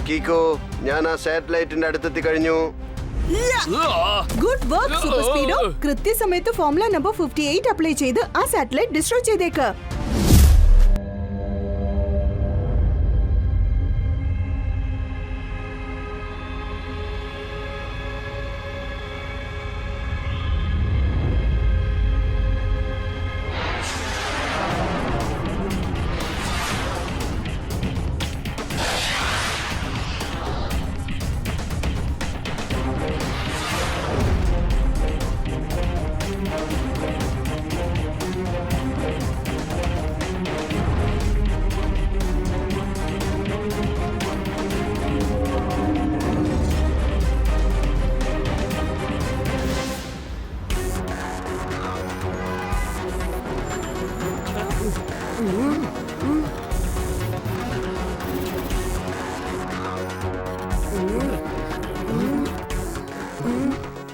കീക്കോ, ഞാൻ ആ സാറ്റലൈറ്റിന്റെ അടുത്തെത്തി കഴിഞ്ഞു. Good work super Speedo. കൃത്യസമയത്ത് ഫോർമുല നമ്പർ 58 അപ്ലൈ ചെയ്ത് ആ സാറ്റലൈറ്റ് ഡിസ്ട്രോയ് ചെയ്തേക്ക്.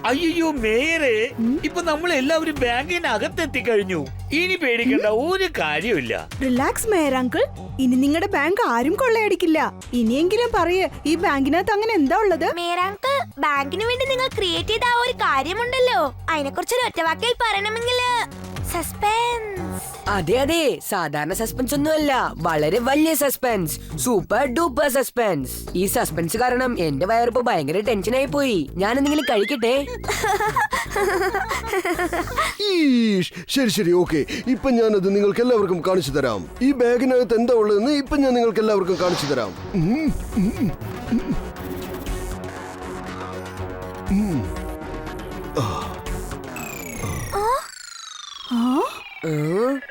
അയ്യോ മേയറെ, ഇപ്പൊ നമ്മൾ എല്ലാവരും ബാങ്കിനകത്തെത്തി കഴിഞ്ഞു. ഇനി പേടിക്കേണ്ട ഒരു കാര്യമില്ല. റിലാക്സ് മേയർ അങ്കിൾ, ഇനി നിങ്ങളുടെ ബാങ്ക് ആരും കൊള്ളയടിക്കില്ല. ഇനിയെങ്കിലും പറയേ, ഈ ബാങ്കിനകത്ത് അങ്ങനെ എന്താ ഉള്ളത്? മേയർ അങ്കിൾ, ബാങ്കിന് വേണ്ടി നിങ്ങൾ ക്രിയേറ്റ് ചെയ്ത ആ ഒരു കാര്യമുണ്ടല്ലോ, അതിനെ കുറിച്ച് ഒരു ഒറ്റവാക്കിൽ പറയണമെങ്കിൽ സസ്പെൻസ്. അതെ അതെ, സാധാരണ സസ്പെൻസ് ഒന്നുമല്ല, വളരെ വലിയ സസ്പെൻസ്, സൂപ്പർ ഡൂപ്പർ സസ്പെൻസ്. ഈ സസ്പെൻസ് കാരണം എന്റെ വയറിപ്പോ ഭയങ്കര ടെൻഷനായി പോയി. ഞാൻ എന്തെങ്കിലും കഴിക്കട്ടെ? ശരി ശരി, ഓക്കെ. ഇപ്പൊ ഞാനത് നിങ്ങൾക്ക് എല്ലാവർക്കും കാണിച്ചു തരാം. ഈ ബാഗിനകത്ത് എന്താ ഉള്ളതെന്ന് ഇപ്പൊ ഞാൻ നിങ്ങൾക്ക് എല്ലാവർക്കും കാണിച്ചു തരാം.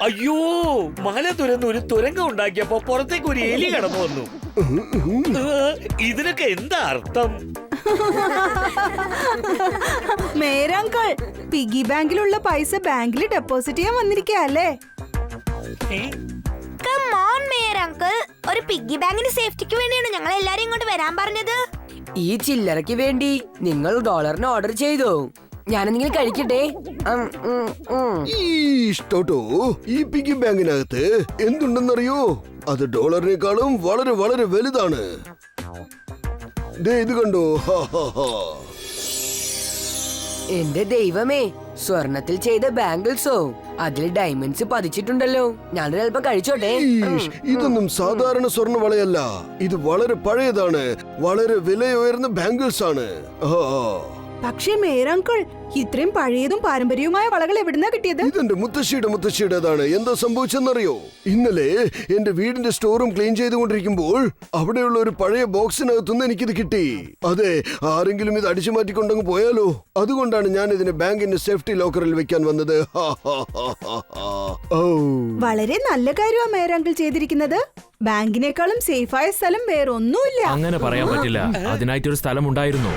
അയ്യോ, മല തുരന്ന് ഒരു തുരങ്കം ഉണ്ടാക്കിയപ്പോ പുറത്തേക്ക് ഒരു എലി കടന്നു വന്നു. ഇതിനൊക്കെ എന്താ അർത്ഥം? മേയർ അങ്കിൾ, പിഗി ബാങ്കിലുള്ള പൈസ ബാങ്കിൽ ഡെപ്പോസിറ്റ് ചെയ്യാൻ വന്നിരിക്കല്ലേ? കം ഓൺ മേയർ അങ്കിൾ, ഒരു പിഗ്ഗി ബാങ്കിന്റെ സേഫ്റ്റിക്ക് വേണ്ടിയാണ് ഞങ്ങൾ എല്ലാരും ഇങ്ങോട്ട് വരാൻ പറഞ്ഞത്. ഈ ചില്ലറയ്ക്ക് വേണ്ടി നിങ്ങൾ ഡോളറിന് ഓർഡർ ചെയ്തു. ഞാനെന്തെങ്കിലും കഴിക്കട്ടെ? ടോട്ടോ, ഈ പിഗി ബാങ്കിനകത്ത് എന്തുണ്ടെന്നറിയോ? അത് ഡോളറിനേക്കാളും വളരെ വളരെ വലുതാണ്. ഇത് കണ്ടോ? എന്റെ ദൈവമേ, സ്വർണത്തിൽ ചെയ്ത ബാംഗിൾസോ? അതിൽ ഡയമണ്ട്സ് പതിച്ചിട്ടുണ്ടല്ലോ. ഞാനൊരൽപ്പം കഴിച്ചോട്ടെ? ഇതൊന്നും സാധാരണ സ്വർണ്ണ വളയല്ല. ഇത് വളരെ പഴയതാണ്, വളരെ വിലയുയർന്ന ബാംഗിൾസ് ആണ്. പക്ഷേ മേയർ അങ്കിൾ, ഇത്രയും പഴയതും പാരമ്പര്യവുമായ വളകൾ എവിടുന്നാ കിട്ടിയത്? ഇതെന്റെ മുത്തശ്ശിയുടേതാണ്. എന്താ സംഭവിച്ചെന്നറിയോ? ഇന്നലെ എന്റെ വീടിന്റെ സ്റ്റോറും ക്ലീൻ ചെയ്തുകൊണ്ടിരിക്കുമ്പോൾ അവിടെയുള്ള ഒരു പഴയ ബോക്സിനകത്തുനിന്ന് എനിക്കിത് കിട്ടി. അതെ, ആരെങ്കിലും ഇത് അടിച്ചു മാറ്റിക്കൊണ്ടങ്ങ് പോയാലോ? അതുകൊണ്ടാണ് ഞാൻ ഇതിനെ ബാങ്കിന്റെ സേഫ്റ്റി ലോക്കറിൽ വെക്കാൻ വന്നത്. വളരെ നല്ല കാര്യമാണ് മേയർ അങ്കിൾ ചെയ്തിരിക്കുന്നത്. ബാങ്കിനേക്കാളും സേഫായ സ്ഥലം വേറൊന്നുമില്ല. അങ്ങനെ പറയാൻ പറ്റില്ല. അതിനായിട്ടൊരു സ്ഥലം ഉണ്ടായിരുന്നു.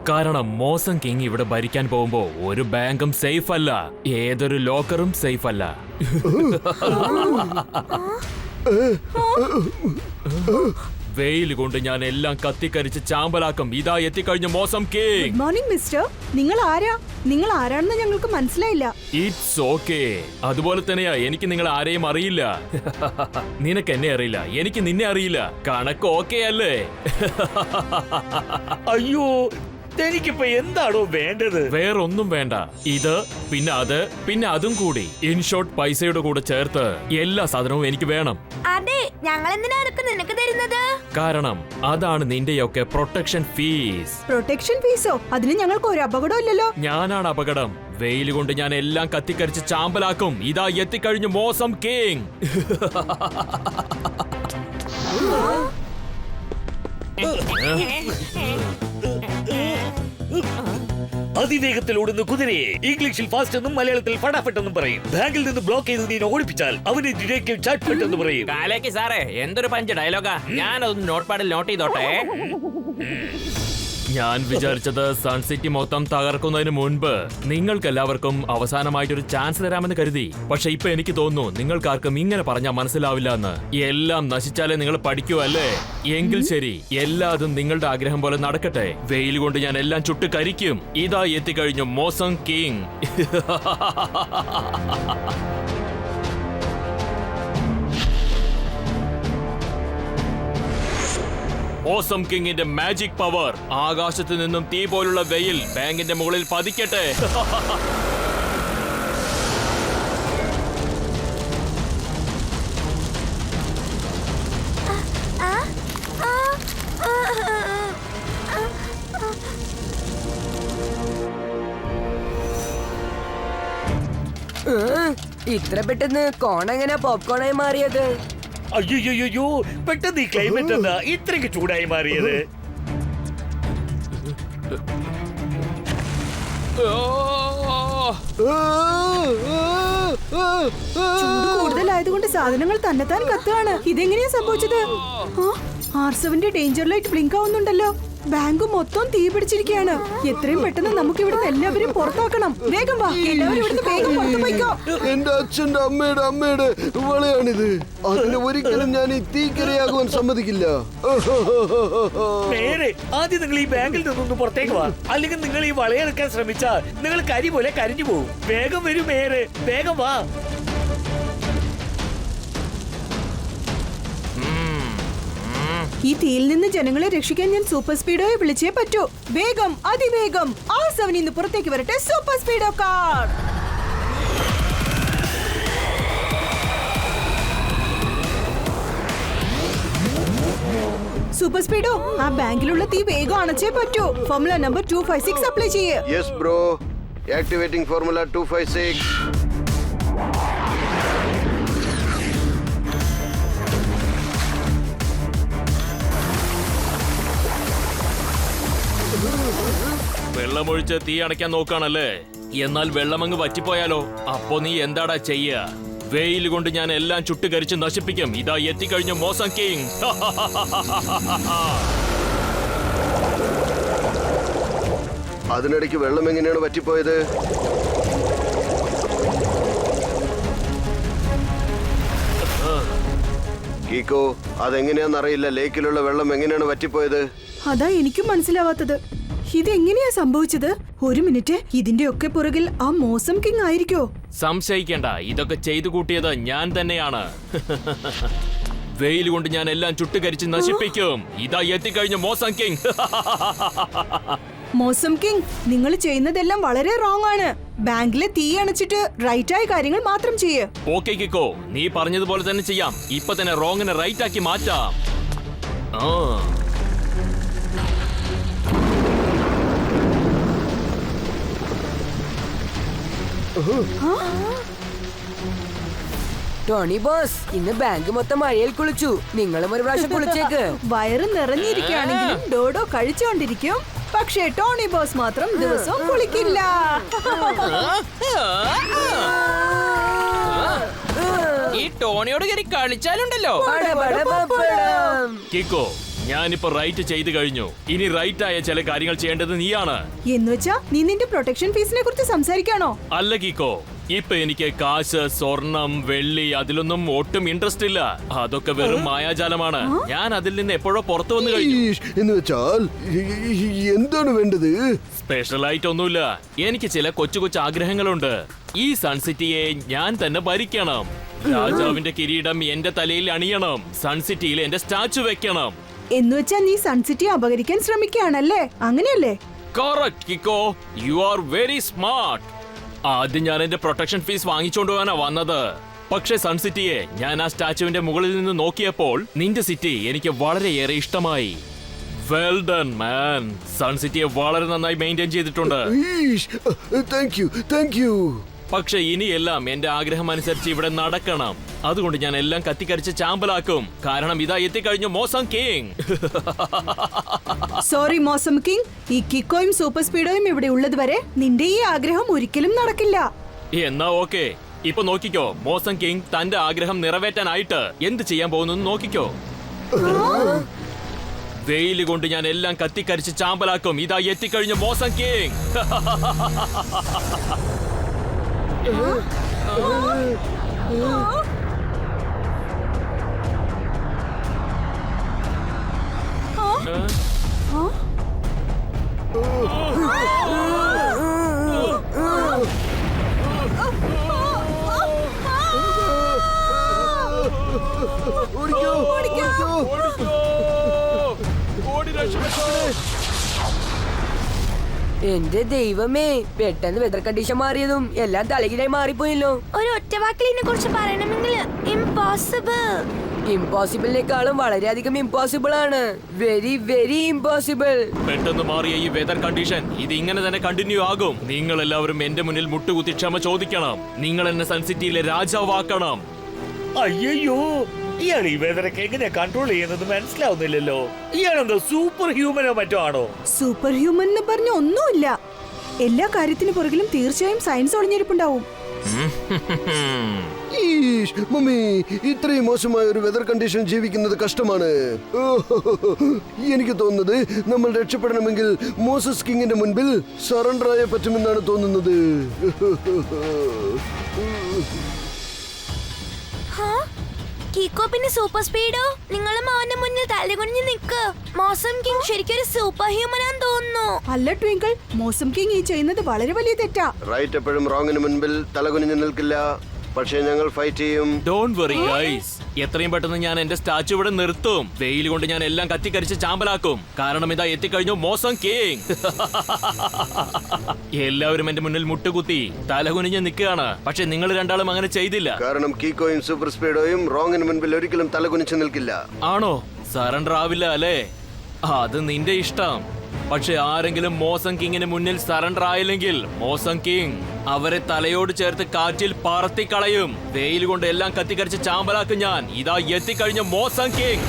കാരണം മോസം കിങ് ഇവിടെ ഭരിക്കാൻ പോകുമ്പോ ഒരു ബാങ്കും സേഫ് അല്ല, ഏതൊരു ലോക്കറും സേഫ് അല്ല. വെയിൽ കൊണ്ട് ഞാൻ എല്ലാം കത്തിക്കരിച്ച് ചാമ്പലാക്കും. ഇതാ എത്തിക്കഴിഞ്ഞ mausam king. Good morning mister. നിങ്ങൾ ആരാണെന്ന് ഞങ്ങൾക്ക് മനസ്സിലായില്ല. It's okay. അതുപോലെ തന്നെയാ, എനിക്ക് നിങ്ങൾ ആരെയും അറിയില്ല. നിനക്ക് എന്നെ അറിയില്ല, എനിക്ക് നിന്നെ അറിയില്ല. കണക്ക് ഓക്കേ അല്ലേ? അയ്യോ, എനിക്കിപ്പോ എന്താണോ വേണ്ടത്? വേറൊന്നും വേണ്ട. ഇത് പിന്നെ അത് പിന്നെ അതും കൂടി, ഇൻഷോർട്ട് പൈസയുടെ കൂടെ ചേർത്ത് എല്ലാ സാധനവും എനിക്ക് വേണം. അതെ, ഞങ്ങൾ എന്തിനാ നിനക്ക് തരുന്നത്? കാരണം അതാണ് നിന്റെയൊക്കെ പ്രൊട്ടക്ഷൻ ഫീസ്. പ്രൊട്ടക്ഷൻ ഫീസോ? അതിന് ഞങ്ങൾക്ക് ഒരു അപകടം ഇല്ലല്ലോ. ഞാനാണ് അപകടം. വെയിൽ കൊണ്ട് ഞാൻ എല്ലാം കത്തിക്കരിച്ച് ചാമ്പലാക്കും. ഇതാ എത്തിക്കഴിഞ്ഞു മോസം കിങ്. അതിവേഗത്തിൽ ഓടുന്ന കുതിരയെ ഇംഗ്ലീഷിൽ ഫാസ്റ്റ് എന്നും മലയാളത്തിൽ ഫടാഫട്ട് എന്നും പറയും. ബാങ്കിൽ നിന്ന് ബ്ലോക്ക് ചെയ്ത് നീ ഓടിപ്പിച്ചാൽ അവന് ഡിറ്റക്റ്റീവ് ചാറ്റ്പട്ട് എന്ന് പറയും. കാലേക്ക് സാറേ എന്തൊരു പഞ്ച് ഡയലോഗാ. ഞാനതൊന്ന് നോട്ട് പാഡിൽ നോട്ട് ചെയ്തോട്ടെ. ഞാൻ വിചാരിച്ചത് സൺ സിറ്റി മൊത്തം തകർക്കുന്നതിന് മുൻപ് നിങ്ങൾക്കെല്ലാവർക്കും അവസാനമായിട്ടൊരു ചാൻസ് തരാമെന്ന് കരുതി. പക്ഷെ ഇപ്പൊ എനിക്ക് തോന്നുന്നു നിങ്ങൾക്കാർക്കും ഇങ്ങനെ പറഞ്ഞാൽ മനസ്സിലാവില്ല എന്ന്. എല്ലാം നശിച്ചാലേ നിങ്ങൾ പഠിക്കൂ അല്ലേ? എങ്കിൽ ശരി, എല്ലാതും നിങ്ങളുടെ ആഗ്രഹം പോലെ നടക്കട്ടെ. വെയിൽ കൊണ്ട് ഞാൻ എല്ലാം ചുട്ട് കരിക്കും. ഇതാ എത്തിക്കഴിഞ്ഞു മോസം കിങ്. ഓസം കിങ്ങിന്റെ മാജിക് പവർ. ആകാശത്ത് നിന്നും തീ പോലുള്ള വെയിൽ ബാങ്കിന്റെ മുകളിൽ പതിക്കട്ടെ. ഇത്ര പെട്ടെന്ന് കോൺ എങ്ങനെ പോപ്കോണായി മാറിയത്? അയ്യോ, പെട്ടെന്ന് ഈ ക്ലൈമറ്റ് എന്താ ഇത്രയ്ക്ക് ചൂടായി മാറിയത്? ചൂട് കൂടുതലായതുകൊണ്ട് സാധനങ്ങൾ തന്നെത്താൻ കത്തുകയാണ്. ഇതെങ്ങനെയാ സംഭവിച്ചത്? R7ന്റെ ഡേഞ്ചർ ലൈറ്റ് ബ്ലിങ്ക് ആവുന്നുണ്ടല്ലോ. ബാങ്ക് മൊത്തം തീ പിടിച്ചിരിക്കുകയാണ്. എത്രയും പെട്ടെന്ന് നമുക്ക് ഇവിടുന്ന് എല്ലാവരും പുറത്താക്കണം. വേഗം വാ, എല്ലാവരും ഇവിടുന്ന് വേഗം പുറത്തു പോയിക്കോ. എന്റെ അച്ഛന്റെ അമ്മയുടെ വളയാണിത്. അതിന് ഒരിക്കലും ഞാൻ ഈ തീക്കരയാകുവാൻ സമ്മതിക്കില്ല. നേരെ ആദ്യം നിങ്ങൾ ഈ ബാങ്കിൽ നിന്നൊന്ന് പുറത്തേക്ക് വാ. അല്ലെങ്കിൽ നിങ്ങൾ ഈ വളയെടുക്കാൻ ശ്രമിച്ചാൽ നിങ്ങൾ കരി പോലെ കരിഞ്ഞു പോകും. വേഗം വരൂ മേരെ, വേഗം വാ. ഈ തീയിൽ നിന്ന് ജനങ്ങളെ രക്ഷിക്കാൻ ഞാൻ സൂപ്പർ സ്പീഡോയെ വിളിച്ചേ പറ്റൂ. വേഗം, അതിവേഗം R7 ഇന്ന് പുറത്തേക്ക് വരട്ടെ. Super Speedo car. Super Speedo, ആ ബാങ്കിലുള്ള തീ വേഗം അണച്ചേ പറ്റൂ. ഫോർമുല നമ്പർ 256 അപ്ലൈ ചെയ്യേ. Yes bro, activating formula 256. വെള്ളമൊഴിച്ച് തീ അണയ്ക്കാൻ നോക്കാണല്ലേ? എന്നാൽ വെള്ളമങ്ങ് വറ്റിപ്പോയാലോ? അപ്പോ നീ എന്താടാ ചെയ്യ? വെയിൽ കൊണ്ട് ഞാൻ എല്ലാം ചുട്ടുകരിച്ച് നശിപ്പിക്കും. ഇതാ എത്തിക്കഴിഞ്ഞു മോസം കിങ്. അതിനിടയ്ക്ക് വെള്ളം എങ്ങനെയാണ് പറ്റിപ്പോയത്? കീക്കോ, അതെങ്ങനെയാന്നറിയില്ല. ലേക്കിലുള്ള വെള്ളം എങ്ങനെയാണ് വറ്റിപ്പോയത്? അതാ എനിക്കും മനസ്സിലാവാത്തത്. ഇതെങ്ങനെയാ സംഭവിച്ചത്? ഒരു മിനിറ്റ്, ഇതിന്റെ ഒക്കെ പുറകിൽ ആ മോസം കിങ് ആയിരിക്കോ? സംശയിക്കേണ്ട, ഇതൊക്കെ ചെയ്തു കൂട്ടിയത് ഞാൻ തന്നെയാണ്. വെയിൽ കൊണ്ട് ഞാൻ എല്ലാം ചുട്ടുകരിച്ച് നശിപ്പിക്കും. ഇതാ എത്തിക്കഴിഞ്ഞു മോസം കിങ്. മോസം കിങ്, നിങ്ങൾ ചെയ്യുന്നതെല്ലാം വളരെ റോങ് ആണ്. ബാങ്കിലെ തീ അണച്ചിട്ട് റൈറ്റ് ആയ കാര്യങ്ങൾ മാത്രം ചെയ്യ്. ഓക്കെ കിക്കോ, നീ പറഞ്ഞതുപോലെ തന്നെ ചെയ്യാം. ഇപ്പൊ തന്നെ റോങ്ങിനെ റൈറ്റ് ആക്കി മാറ്റാം. ടോണി ബോസ്, ഇന്ന് ബാങ്ക് മൊത്തം മഴയിൽ കുളിച്ചു. നിങ്ങളും ഒരു പ്രാവശ്യം കുളിച്ചേക്ക്. വയറ് നിറഞ്ഞിരിക്കുകയാണെങ്കിലും ഡോഡോ കഴിച്ചുകൊണ്ടിരിക്കും. പക്ഷേ ടോണി ബോസ് മാത്രം ദിവസവും കുളിക്കില്ല. ഈ ടോണിയോട് കയറി കളിച്ചാലുണ്ടല്ലോ. കിക്കോ, ഞാനിപ്പോ റൈറ്റ് ചെയ്തു കഴിഞ്ഞു. ഇനി റൈറ്റ് ആയ ചില കാര്യങ്ങൾ ചെയ്യേണ്ടത് നീയാണ്. എന്നുവെച്ചാ നീ നിന്റെ പ്രൊട്ടക്ഷൻ ഫീസിനെ കുറിച്ച് സംസാരിക്കാണോ? അല്ല കിക്കോ, ഇപ്പൊ എനിക്ക് കാശ്, സ്വർണം, വെള്ളി അതിലൊന്നും ഒട്ടും ഇൻട്രസ്റ്റ് ഇല്ല. അതൊക്കെ വെറും മായാജാലമാണ്. ഞാൻ അതിൽ നിന്ന് എപ്പോഴോ പുറത്തു വന്നു കഴിഞ്ഞു. എന്ന് വെച്ചാൽ എന്താണ് വേണ്ടത്? സ്പെഷ്യൽ ആയിട്ട് ഒന്നുമില്ല. എനിക്ക് ചില കൊച്ചു കൊച്ചു ആഗ്രഹങ്ങളുണ്ട്. ഈ സൺസിറ്റിയെ ഞാൻ തന്നെ ഭരിക്കണം. രാജാവിന്റെ കിരീടം എന്റെ തലയിൽ അണിയണം. സൺസിറ്റിയിൽ എന്റെ സ്റ്റാച്ചു വെക്കണം. എന്നുവെച്ചാ നീ സൺസിറ്റി അപകരിക്കാൻ ശ്രമിക്കുകയാണല്ലേ? അങ്ങനെയല്ലേ? Correct Kicko, you are very smart. ആദ്യം ഞാൻ എന്റെ പ്രൊട്ടക്ഷൻ ഫീസ് വാങ്ങിച്ചോണ്ട് പോകാനാ വന്നത്. പക്ഷെ സൺസിറ്റിയെ ഞാൻ ആ സ്റ്റാച്ചുവിന്റെ മുകളിൽ നിന്ന് നോക്കിയപ്പോൾ നിന്റെ സിറ്റി എനിക്ക് വളരെയേറെ ഇഷ്ടമായി. വെൽ ഡൺ മാൻ. സൺസിറ്റിയെ വളരെ നന്നായി മെയിൻറ്റെയിൻ ചെയ്തിട്ടുണ്ട്. Thank you. പക്ഷെ ഇനിയെല്ലാം എന്റെ ആഗ്രഹം അനുസരിച്ച് ഇവിടെ നടക്കണം. അതുകൊണ്ട് ഞാൻ എല്ലാം കത്തിക്കരിച്ച് ചാമ്പലാക്കും. കാരണം ഇതാ എത്തിക്കഴിഞ്ഞു Mausam king. Sorry mausam king, ഈ കിക്കോയും സൂപ്പർ സ്പീഡോയും ഇവിടെ ഉള്ളത് വരെ നിന്റെ ഈ ആഗ്രഹം ഒരിക്കലും നടക്കില്ല. എന്നാ ഓക്കെ, ഇപ്പൊ നോക്കിക്കോ, മോസം കിങ് തന്റെ ആഗ്രഹം നിറവേറ്റാനായിട്ട് എന്ത് ചെയ്യാൻ പോകുന്നു നോക്കിക്കോ. വെയില് കൊണ്ട് ഞാൻ എല്ലാം കത്തിക്കരിച്ച് ചാമ്പലാക്കും. ഇതാ എത്തിക്കഴിഞ്ഞു മോസം കിങ്. എന്റെ ദൈവമേ, പെട്ടെന്ന് വെതർ കണ്ടീഷൻ മാറിയതും എല്ലാം തലകിലായി മാറിപ്പോയല്ലോ. ഒരു ഒറ്റവാക്കിൽ ഇതിനെ കുറിച്ച് പറയണമെങ്കിൽ ഇംപോസിബിൾ. ഇമ്പോസിബിളിനേക്കാളും വളരെയധികം ഇമ്പോസിബിൾ ആണ്. Very very impossible. പെട്ടെന്ന് മാറിയ ഈ വെതർ കണ്ടീഷൻ ഇത് ഇങ്ങനെ തന്നെ കണ്ടിന്യൂ ആകും. നിങ്ങൾ എല്ലാവരും എന്റെ മുന്നിൽ മുട്ടുകുത്തി ക്ഷമ ചോദിക്കണം. നിങ്ങൾ എന്നെ സൺസിറ്റിയിലെ രാജാവാക്കണം. അയ്യോ, ഇയാൾ ഈ വെതറൊക്കെ എങ്ങനെയാ കൺട്രോൾ ചെയ്യുന്നത് മനസ്സിലാവുന്നില്ലല്ലോ. ഇയാളെന്തോ സൂപ്പർ ഹ്യൂമനോ മറ്റോ ആണോ? സൂപ്പർ ഹ്യൂമൻ എന്ന് പറഞ്ഞ ഒന്നുമില്ല. എല്ലാ കാര്യത്തിന് പുറകിലും തീർച്ചയായും സയൻസ് ഒളിഞ്ഞിരിപ്പുണ്ടാവും. ഈഷ്, മമ്മി, ഇത്രയും മോശമായ ഒരു വെതർ കണ്ടീഷൻ ജീവിക്കുന്നത് കഷ്ടമാണ്. എനിക്ക് തോന്നുന്നത് നമ്മൾ രക്ഷപ്പെടണമെങ്കിൽ മോസസ് കിങ്ങിന്റെ മുൻപിൽ സറണ്ടർ ആയ പറ്റുമെന്നാണ് തോന്നുന്നത്. കീക്കോ പിന്നെ സൂപ്പർ സ്പീഡോ, നിങ്ങളും അവന്റെ മുന്നിൽ തലകുനിഞ്ഞ് നിക്ക്. മോസം കിങ് ശരിക്കും ഒരു സൂപ്പർ ഹ്യൂമനാന്ന് തോന്നുന്നു. അല്ല ട്വിങ്കിൾ, മോസം കിങ് ഈ ചെയ്യുന്നത് വളരെ വലിയ തെറ്റാ. റൈറ്റ് എപ്പോഴും റോങ്ങിന് മുൻപിൽ തലകുനിഞ്ഞു നിൽക്കില്ല. പക്ഷേ ഞങ്ങൾ ഫൈറ്റ് ചെയ്യും. ഡോണ്ട് വറി ഗൈസ്, എത്രയും പെട്ടെന്ന് ഞാൻ എന്റെ സ്റ്റാച്ചു ഇവിടെ നിർത്തും. വെയിൽ കൊണ്ട് ഞാൻ എല്ലാം കത്തിക്കരിച്ച് ചാമ്പലാക്കും. കാരണം ഇതാ എത്തിക്കഴിഞ്ഞു മോസം കിങ്. എല്ലാവരും എന്റെ മുന്നിൽ മുട്ടുകുത്തി തലകുനിഞ്ഞ് നിൽക്കുകയാണ്. പക്ഷെ നിങ്ങൾ രണ്ടാളും അങ്ങനെ ചെയ്തില്ല. കാരണം കീക്കോയും സൂപ്പർ സ്പീഡോയും റോങ്ങിന് മുൻപിൽ ഒരിക്കലും തലകുനിച്ച് നിൽക്കില്ല. ആണോ? സറണ്ടർ ആവില്ല അല്ലേ? അത് നിന്റെ ഇഷ്ടം. പക്ഷെ ആരെങ്കിലും മോസം കിങ്ങിന് മുന്നിൽ സറണ്ടർ ആയില്ലെങ്കിൽ മോസം കിങ് അവരെ തലയോട് ചേർത്ത് കാറ്റിൽ പറത്തിക്കളയും. വെയിൽ കൊണ്ട് എല്ലാം കത്തിക്കരിച്ച് ചാമ്പലാക്കും ഞാൻ. ഇതാ എത്തിക്കഴിഞ്ഞ മോസം കിങ്.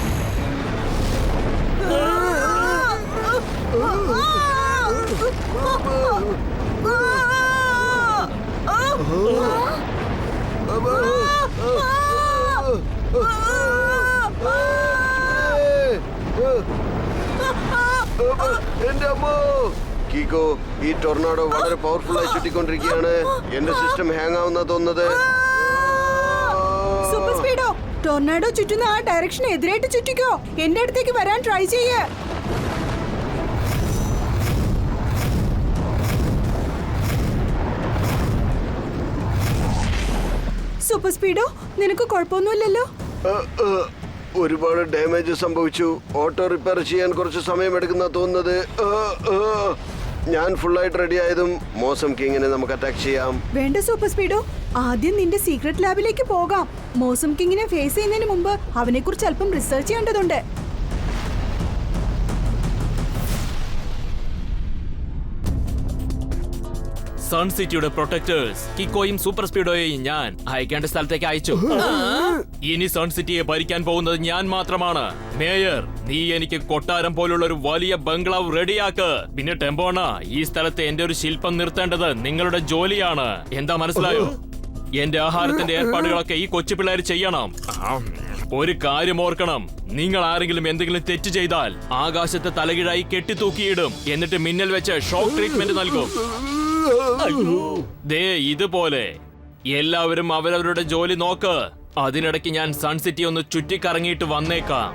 എന്റെ അമ്മോ! കീക്കോ, ഈ ടൊർണാഡോ വളരെ പവർഫുൾ ആയി ചുറ്റിക്കൊണ്ടിരിക്കുകയാണ്. എന്റെ സിസ്റ്റം ഹാങ് ആവുന്ന തോന്നുന്നത്. സൂപ്പർ സ്പീഡോ, ടൊർണാഡോ ചുറ്റുന്ന ആ ഡയറക്ഷൻ എതിരായിട്ട് ചുറ്റിക്കോ. എന്റെ അടുത്തേക്ക് വരാൻ ട്രൈ ചെയ്യേ. സൂപ്പർ സ്പീഡോ, നിനക്ക് കുഴപ്പമൊന്നുമില്ലല്ലോ? ഒരുപാട് ഡാമേജ് സംഭവിച്ചു. ഓട്ടോ റിപ്പയർ ചെയ്യാൻ കുറച്ച് സമയമെടുക്കുന്ന തോന്നുന്നത്. ഞാൻ ഫുള്ളായിട്ട് റെഡി ആയതും മോസം കിങ്ങിനെ നമുക്ക് അറ്റാക്ക് ചെയ്യാം. വേണ്ട സൂപ്പർ സ്പീഡോ, ആദ്യം നിന്റെ സീക്രട്ട് ലാബിലേക്ക് പോകാം. മോസം കിങ്ങിനെ ഫേസ് ചെയ്യുന്നതിന് മുമ്പ് അവനെ കുറിച്ച് അല്പം റിസർച്ച് ചെയ്യേണ്ടതുണ്ട്. സൺ സിറ്റിയുടെ പ്രൊട്ടക്ടേഴ്സ് കിക്കോയും സൂപ്പർ സ്പീഡോയെയും ഞാൻ അയക്കേണ്ട സ്ഥലത്തേക്ക് അയച്ചു. ഇനി സൺ സിറ്റിയെ ഭരിക്കാൻ പോകുന്നത് ഞാൻ മാത്രമാണ്. മേയർ, നീ എനിക്ക് കൊട്ടാരം പോലുള്ള ഒരു വലിയ ബംഗ്ലാവ് റെഡിയാക്ക്. പിന്നെ ടെമ്പോണ, ഈ സ്ഥലത്ത് എന്റെ ഒരു ശില്പം നിർത്തേണ്ടത് നിങ്ങളുടെ ജോലിയാണ്. എന്താ മനസ്സിലായോ? എന്റെ ആഹാരത്തിന്റെ ഏർപ്പാടുകളൊക്കെ ഈ കൊച്ചു പിള്ളേർ ചെയ്യണം. ഒരു കാര്യം ഓർക്കണം, നിങ്ങൾ ആരെങ്കിലും എന്തെങ്കിലും തെറ്റ് ചെയ്താൽ ആകാശത്തെ തലകീഴായി കെട്ടിത്തൂക്കിയിടും. എന്നിട്ട് മിന്നൽ വെച്ച് ഷോക്ക് ട്രീറ്റ്മെന്റ് നൽകും. ദേ ഇതുപോലെ എല്ലാവരും അവരവരുടെ ജോലി നോക്ക്. അതിനിടയ്ക്ക് ഞാൻ സൺ സിറ്റി ഒന്ന് ചുറ്റിക്കറങ്ങിയിട്ട് വന്നേക്കാം.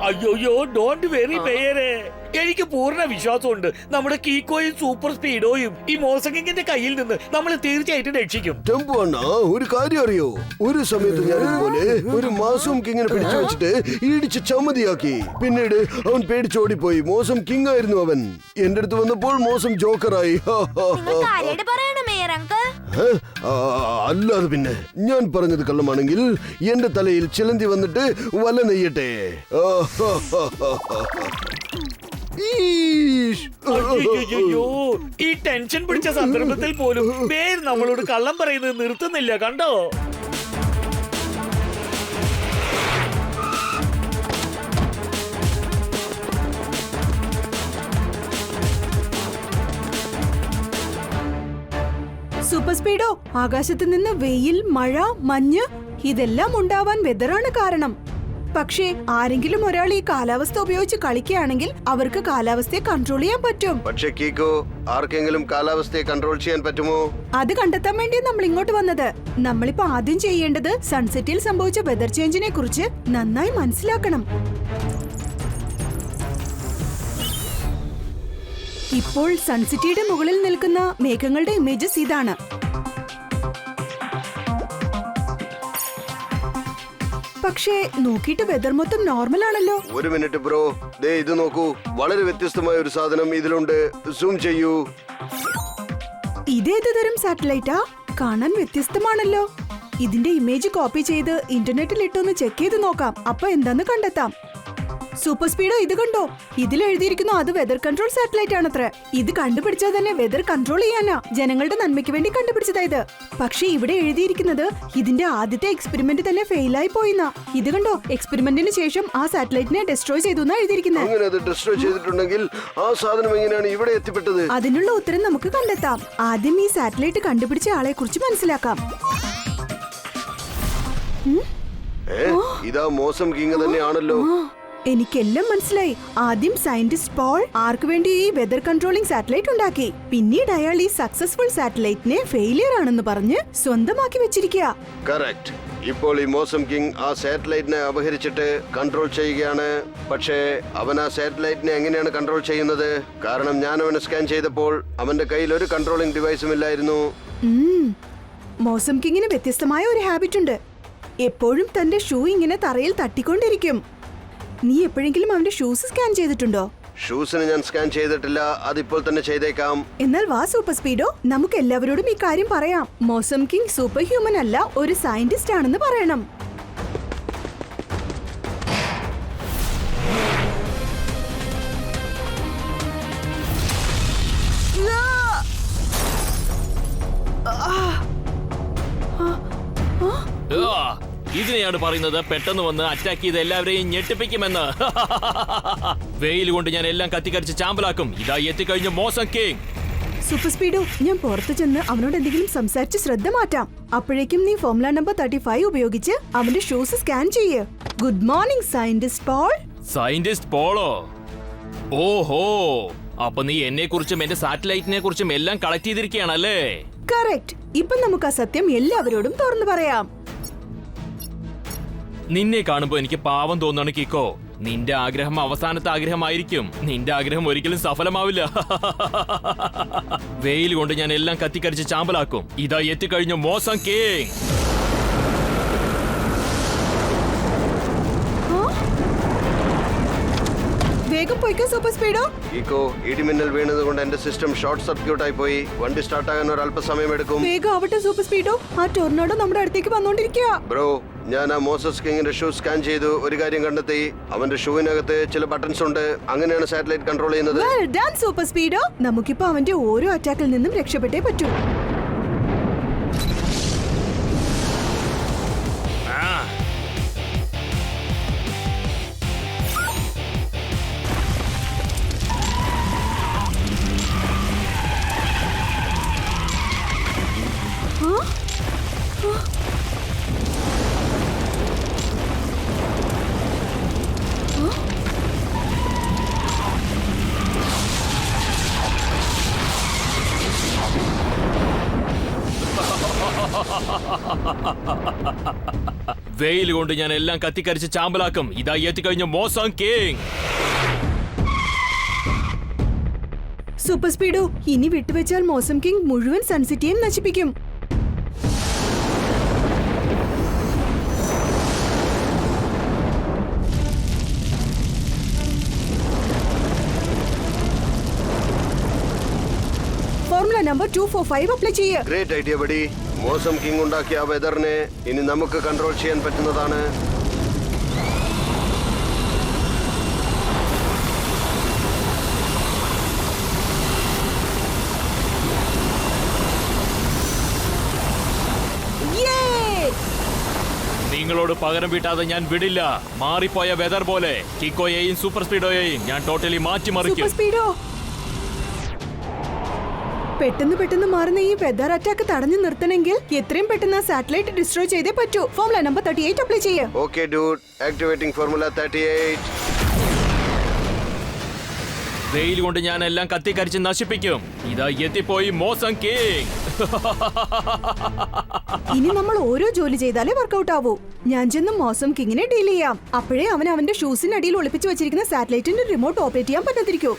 അയ്യോയ്യോ, ഡോണ്ട് വെറി മേയറെ. എനിക്ക് പൂർണ്ണ വിശ്വാസമുണ്ട് നമ്മുടെ കീക്കോയും സൂപ്പർ സ്പീഡോയും ഈ മോസങ്ങിന്റെ കയ്യിൽ നിന്ന് നമ്മൾ തീർച്ചയായിട്ടും രക്ഷിക്കും. ടെമ്പോ അണ്ണാ, ഒരു കാര്യം അറിയോ? ഒരു സമയത്ത് ഞാൻ ഇതുപോലെ ഒരു മാസം കിങ്ങിനെ പിടിച്ചു വെച്ചിട്ട് ഇടിച്ച് ചമ്മതിയാക്കി. പിന്നീട് അവൻ പേടിച്ചോടിപ്പോയി. മോസം കിങ് ആയിരുന്നു അവൻ. എന്റെ അടുത്ത് വന്നപ്പോൾ മോസം ജോക്കറായി. അല്ലാതെ പിന്നെ ഞാൻ പറഞ്ഞത് കള്ളമാണെങ്കിൽ എന്റെ തലയിൽ ചിലന്തി വന്നിട്ട് വല നെയ്യട്ടെ. പ്ലീസ്. അയ്യോ, ഈ ടെൻഷൻ പിടിച്ച സന്ദർഭത്തിൽ പോലും പേര് നമ്മളോട് കള്ളം പറയുന്നത് നിർത്തുന്നില്ല, കണ്ടോ? സൂപ്പർ സ്പീഡോ, ആകാശത്ത് നിന്ന് വെയിൽ, മഴ, മഞ്ഞ് ഇതെല്ലാം ഉണ്ടാവാൻ വെതറാണ് കാരണം. പക്ഷേ ആരെങ്കിലും ഒരാൾ ഈ കാലാവസ്ഥ ഉപയോഗിച്ച് കളിക്കുകയാണെങ്കിൽ അവർക്ക് കാലാവസ്ഥയെ കൺട്രോൾ ചെയ്യാൻ പറ്റും. പക്ഷേ കീക്കോ, ആർക്കെങ്കിലും കാലാവസ്ഥയെ കൺട്രോൾ ചെയ്യാൻ പറ്റുമോ? അത് കണ്ടെത്താൻ വേണ്ടി നമ്മൾ ഇങ്ങോട്ട് വന്നത്. നമ്മളിപ്പോ ആദ്യം ചെയ്യേണ്ടത് സൺസെറ്റിൽ സംഭവിച്ച വെതർ ചേഞ്ചിനെ കുറിച്ച് നന്നായി മനസ്സിലാക്കണം. ഇപ്പോൾ സൺസിറ്റിയുടെ മുകളിൽ നിൽക്കുന്ന മേഘങ്ങളുടെ ഇമേജസ് ഇതാണ്. പക്ഷേ നോക്കിയിട്ട് വെതർ മൊത്തം നോർമൽ ആണല്ലോ. ഒരു മിനിറ്റ് ബ്രോ, ദേ ഇത് നോക്കൂ. വളരെ വ്യത്യസ്തമായ ഒരു സാധനം ഇതിലുണ്ട്. സൂം ചെയ്യൂ. ഇതേത് തരം സാറ്റലൈറ്റാ? കാണാൻ വ്യത്യസ്തമാണല്ലോ. ഇതിന്റെ ഇമേജ് കോപ്പി ചെയ്ത് ഇന്റർനെറ്റിൽ ഇട്ടൊന്ന് ചെക്ക് ചെയ്ത് നോക്കാം. അപ്പൊ എന്താന്ന് കണ്ടെത്താം. സൂപ്പർ സ്പീഡോ, ഇത് കണ്ടോ? ഇതിൽ എഴുതിയിരിക്കുന്നു അത് വെതർ കൺട്രോൾ സാറ്റലൈറ്റ് ആണത്രേ. ഇത് കണ്ടുപിടിച്ചാൽ തന്നെ വെതർ കൺട്രോൾ ചെയ്യാനാ. ജനങ്ങളുടെ നന്മയ്ക്ക് വേണ്ടി കണ്ടുപിടിച്ചതാ ഇത്. പക്ഷെ ഇവിടെ എഴുതിയിരിക്കുന്നത് ഇതിന്റെ ആദ്യത്തെ എക്സ്പെരിമെന്റ് തന്നെ ഫെയിലായി പോയിന്നാ. ഇത് കണ്ടോ? എക്സ്പെരിമെന്റിന് ശേഷം ആ സാറ്റലൈറ്റിനെ ഡിസ്ട്രോയ് ചെയ്തു എന്നാ എഴുതിയിരിക്കുന്നത്. അങ്ങനെ അത് ഡിസ്ട്രോയ് ചെയ്തിട്ടുണ്ടെങ്കിൽ ആ സാധനം എങ്ങനെയാണ് ഇവിടെ എത്തിപ്പെട്ടത്? അതിനുള്ള ഉത്തരം നമുക്ക് കണ്ടെത്താം. ആദ്യം ഈ സാറ്റലൈറ്റ് കണ്ടുപിടിച്ച ആളെ കുറിച്ച് മനസ്സിലാക്കാം. ഇതാ മോസം കിങ് തന്നെയാണല്ലോ. എനിക്കെല്ലാം മനസ്സിലായി. ആദ്യം സയന്റിസ്റ്റ് പോൾ ആർക്ക് വേണ്ടി ഈ വെതർ കൺട്രോളിംഗ് സാറ്റലൈറ്റ് ഉണ്ടാക്കി. പിന്നീട് അയാൾ ഈ സക്സസ്ഫുൾ സാറ്റലൈറ്റിനെ ഫെയിലിയർ ആണെന്ന് പറഞ്ഞ് സ്വന്തമാക്കി വെച്ചിരിക്കുക. കറക്റ്റ്. ഇപ്പോൾ ഈ മോസം കിങ് ആ സാറ്റലൈറ്റിനെ അപഹരിച്ചിട്ട് കൺട്രോൾ ചെയ്യുകയാണ്. പക്ഷേ അവൻ ആ സാറ്റലൈറ്റിനെ എങ്ങനെയാണ് കൺട്രോൾ ചെയ്യുന്നത്? കാരണം ഞാൻ അവനെ സ്കാൻ ചെയ്തപ്പോൾ അവന്റെ കയ്യിൽ ഒരു കൺട്രോളിംഗ് ഡിവൈസും ഇല്ലായിരുന്നു. മോസം കിങ്ങിന് വ്യത്യസ്തമായ ഒരു ഹാബിറ്റ് ഉണ്ട്. എപ്പോഴും തന്റെ ഷൂ ഇങ്ങനെ തറയിൽ തട്ടിക്കൊണ്ടിരിക്കും. നീ എപ്പോഴെങ്കിലും അവന്റെ ഷൂസ് സ്കാൻ ചെയ്തിട്ടുണ്ടോ? ഷൂസിന് ഞാൻ സ്കാൻ ചെയ്തിട്ടില്ല. അതിപ്പോൾ തന്നെ ചെയ്തേക്കാം. എന്നാൽ വാ സൂപ്പർ സ്പീഡോ, നമുക്ക് എല്ലാവരോടും ഈ കാര്യം പറയാം. മോസം കിങ് സൂപ്പർ ഹ്യൂമൻ അല്ല, ഒരു സയന്റിസ്റ്റ് ആണെന്ന് പറയണം. ഇതിനെയാണ് പറയുന്നത് പെട്ടെന്ന് വന്ന് അറ്റാക്ക് ചെയ്ത് എല്ലാവരെയും ഞെട്ടിപ്പിക്കുമെന്ന്. വെയിൽ കൊണ്ട് ഞാൻ എല്ലാം കത്തിക്കരിച്ച് ചാമ്പലാക്കും. ഇതാ എത്തിക്കഴിഞ്ഞ മോസം കിങ്. സൂപ്പർ സ്പീഡോ, ഞാൻ പുറത്തു ചെന്ന് അവനോട് എന്തെങ്കിലും സംസാരിച്ച് ശ്രദ്ധ മാറ്റാം. അപ്പോഴേക്കും നീ ഫോർമുല നമ്പർ 35 ഉപയോഗിച്ച് അവന്റെ ഷൂസ് സ്കാൻ ചെയ്യ്. Good morning scientist Paul. Scientist പോളോ? ഓഹോ, അപ്പൊ നീ എന്നെ കുറിച്ചും എന്റെ സാറ്റലൈറ്റിനെ കുറിച്ചും എല്ലാം കളക്ട് ചെയ്തിരിക്കുകയാണല്ലേ? കറക്റ്റ്. ഇപ്പൊ നമുക്ക് ആ സത്യം എല്ലാവരോടും തുറന്നു പറയാം. നിന്നെ കാണുമ്പോ എനിക്ക് പാവം തോന്നാണ് കിക്കോ. നിന്റെ ആഗ്രഹം അവസാനത്തെ ആഗ്രഹമായിരിക്കും. നിന്റെ ആഗ്രഹം ഒരിക്കലും സഫലമാവില്ല. വെയിൽ കൊണ്ട് ഞാൻ എല്ലാം കത്തിക്കരിച്ച് ചാമ്പലാക്കും. ഇതാ എത്തിക്കഴിഞ്ഞു മോസം കിങ്. വേഗം പോയിക്കോ സൂപ്പർ സ്പീഡോ. ഈക്കോ, ഇടിമിന്നൽ വീണത് കൊണ്ട് എന്റെ സിസ്റ്റം ഷോർട്ട് സർക്യൂട്ട് ആയി പോയി. വണ്ടി സ്റ്റാർട്ട് ആകാൻ ഒരു അല്പസമയം എടുക്കും. വേഗം ആവട്ടെ സൂപ്പർ സ്പീഡോ, ആ ടൊർണാഡോ നമ്മുടെ അടുത്തേക്ക് വന്നോണ്ടിരിക്കുക. ബ്രോ, ഞാൻ ആ മോസസ് കിങ്ങിന്റെ ഷൂ സ്കാൻ ചെയ്തു. ഒരു കാര്യം കണ്ടെത്തി. അവന്റെ ഷൂവിനകത്ത് ചില ബട്ടൺസ് ഉണ്ട്. അങ്ങനെയാണ് സാറ്റലൈറ്റ് കൺട്രോൾ ചെയ്യുന്നത്. Well done super Speedo. നമുക്കിപ്പോ അവന്റെ ഓരോ അറ്റാക്കിൽ നിന്നും രക്ഷപ്പെട്ടേ പറ്റൂ. വെയിൽ കൊണ്ട് ഞാൻ എല്ലാം കത്തിക്കരിച്ച് ചാമ്പലാക്കും. ഇതാ എത്തിക്കഴിഞ്ഞ മോസം കിങ്. സൂപ്പർ സ്പീഡോ, ഇനി വിട്ടുവെച്ചാൽ മോസം കിങ് മുഴുവൻ സൺസിറ്റിയും നശിപ്പിക്കും. ഫോർമുല നമ്പർ 245 അപ്ലൈ ചെയ്യുക. Great idea buddy. Mausam king ഉണ്ടാക്കിയ ആ വെതറിനെ ഇനി നമുക്ക് കൺട്രോൾ ചെയ്യാൻ പറ്റുന്നതാണ്. നിങ്ങളോട് പകരം വീട്ടാതെ ഞാൻ വിടില്ല. മാറിപ്പോയ വെതർ പോലെ കിക്കോയെയും സൂപ്പർ സ്പീഡോയെയും ഞാൻ ടോട്ടലി മാറ്റിമറിക്കും. സൂപ്പർ സ്പീഡോ, പെട്ടെന്ന് മാറുന്ന ഈ വെദർ അറ്റാക്ക് തടഞ്ഞു നിർത്തണമെങ്കിൽ എത്രയും പെട്ടെന്ന് ആ സാറ്റലൈറ്റ് ഡിസ്ട്രോയ് ചെയ്തേ പറ്റൂ. ഫോർമുല നമ്പർ 38 അപ്ലൈ ചെയ്യേ. Okay dude, activating formula 38. വെയിൽ കൊണ്ട് ഞാൻ എല്ലാം കത്തിക്കരിച്ച് നശിപ്പിക്കും. ഇതാ എത്തിപ്പോയി മോസം കിങ്. ഇനി നമ്മൾ ഓരോ ജോലി ചെയ്താലേ വർക്കൗട്ട് ആവൂ. ഞാൻ ചെന്ന് മോസം കിങ്ങിനെ ഡീൽ ചെയ്യാം. അപ്പോഴേ അവന്റെ ഷൂസിനടിയിൽ ഒളിപ്പിച്ചു വെച്ചിരിക്കുന്ന സാറ്റലൈറ്റിന്റെ റിമോട്ട് ഓപ്പറേറ്റ് ചെയ്യാൻ പറ്റത്തിരിക്കൂ.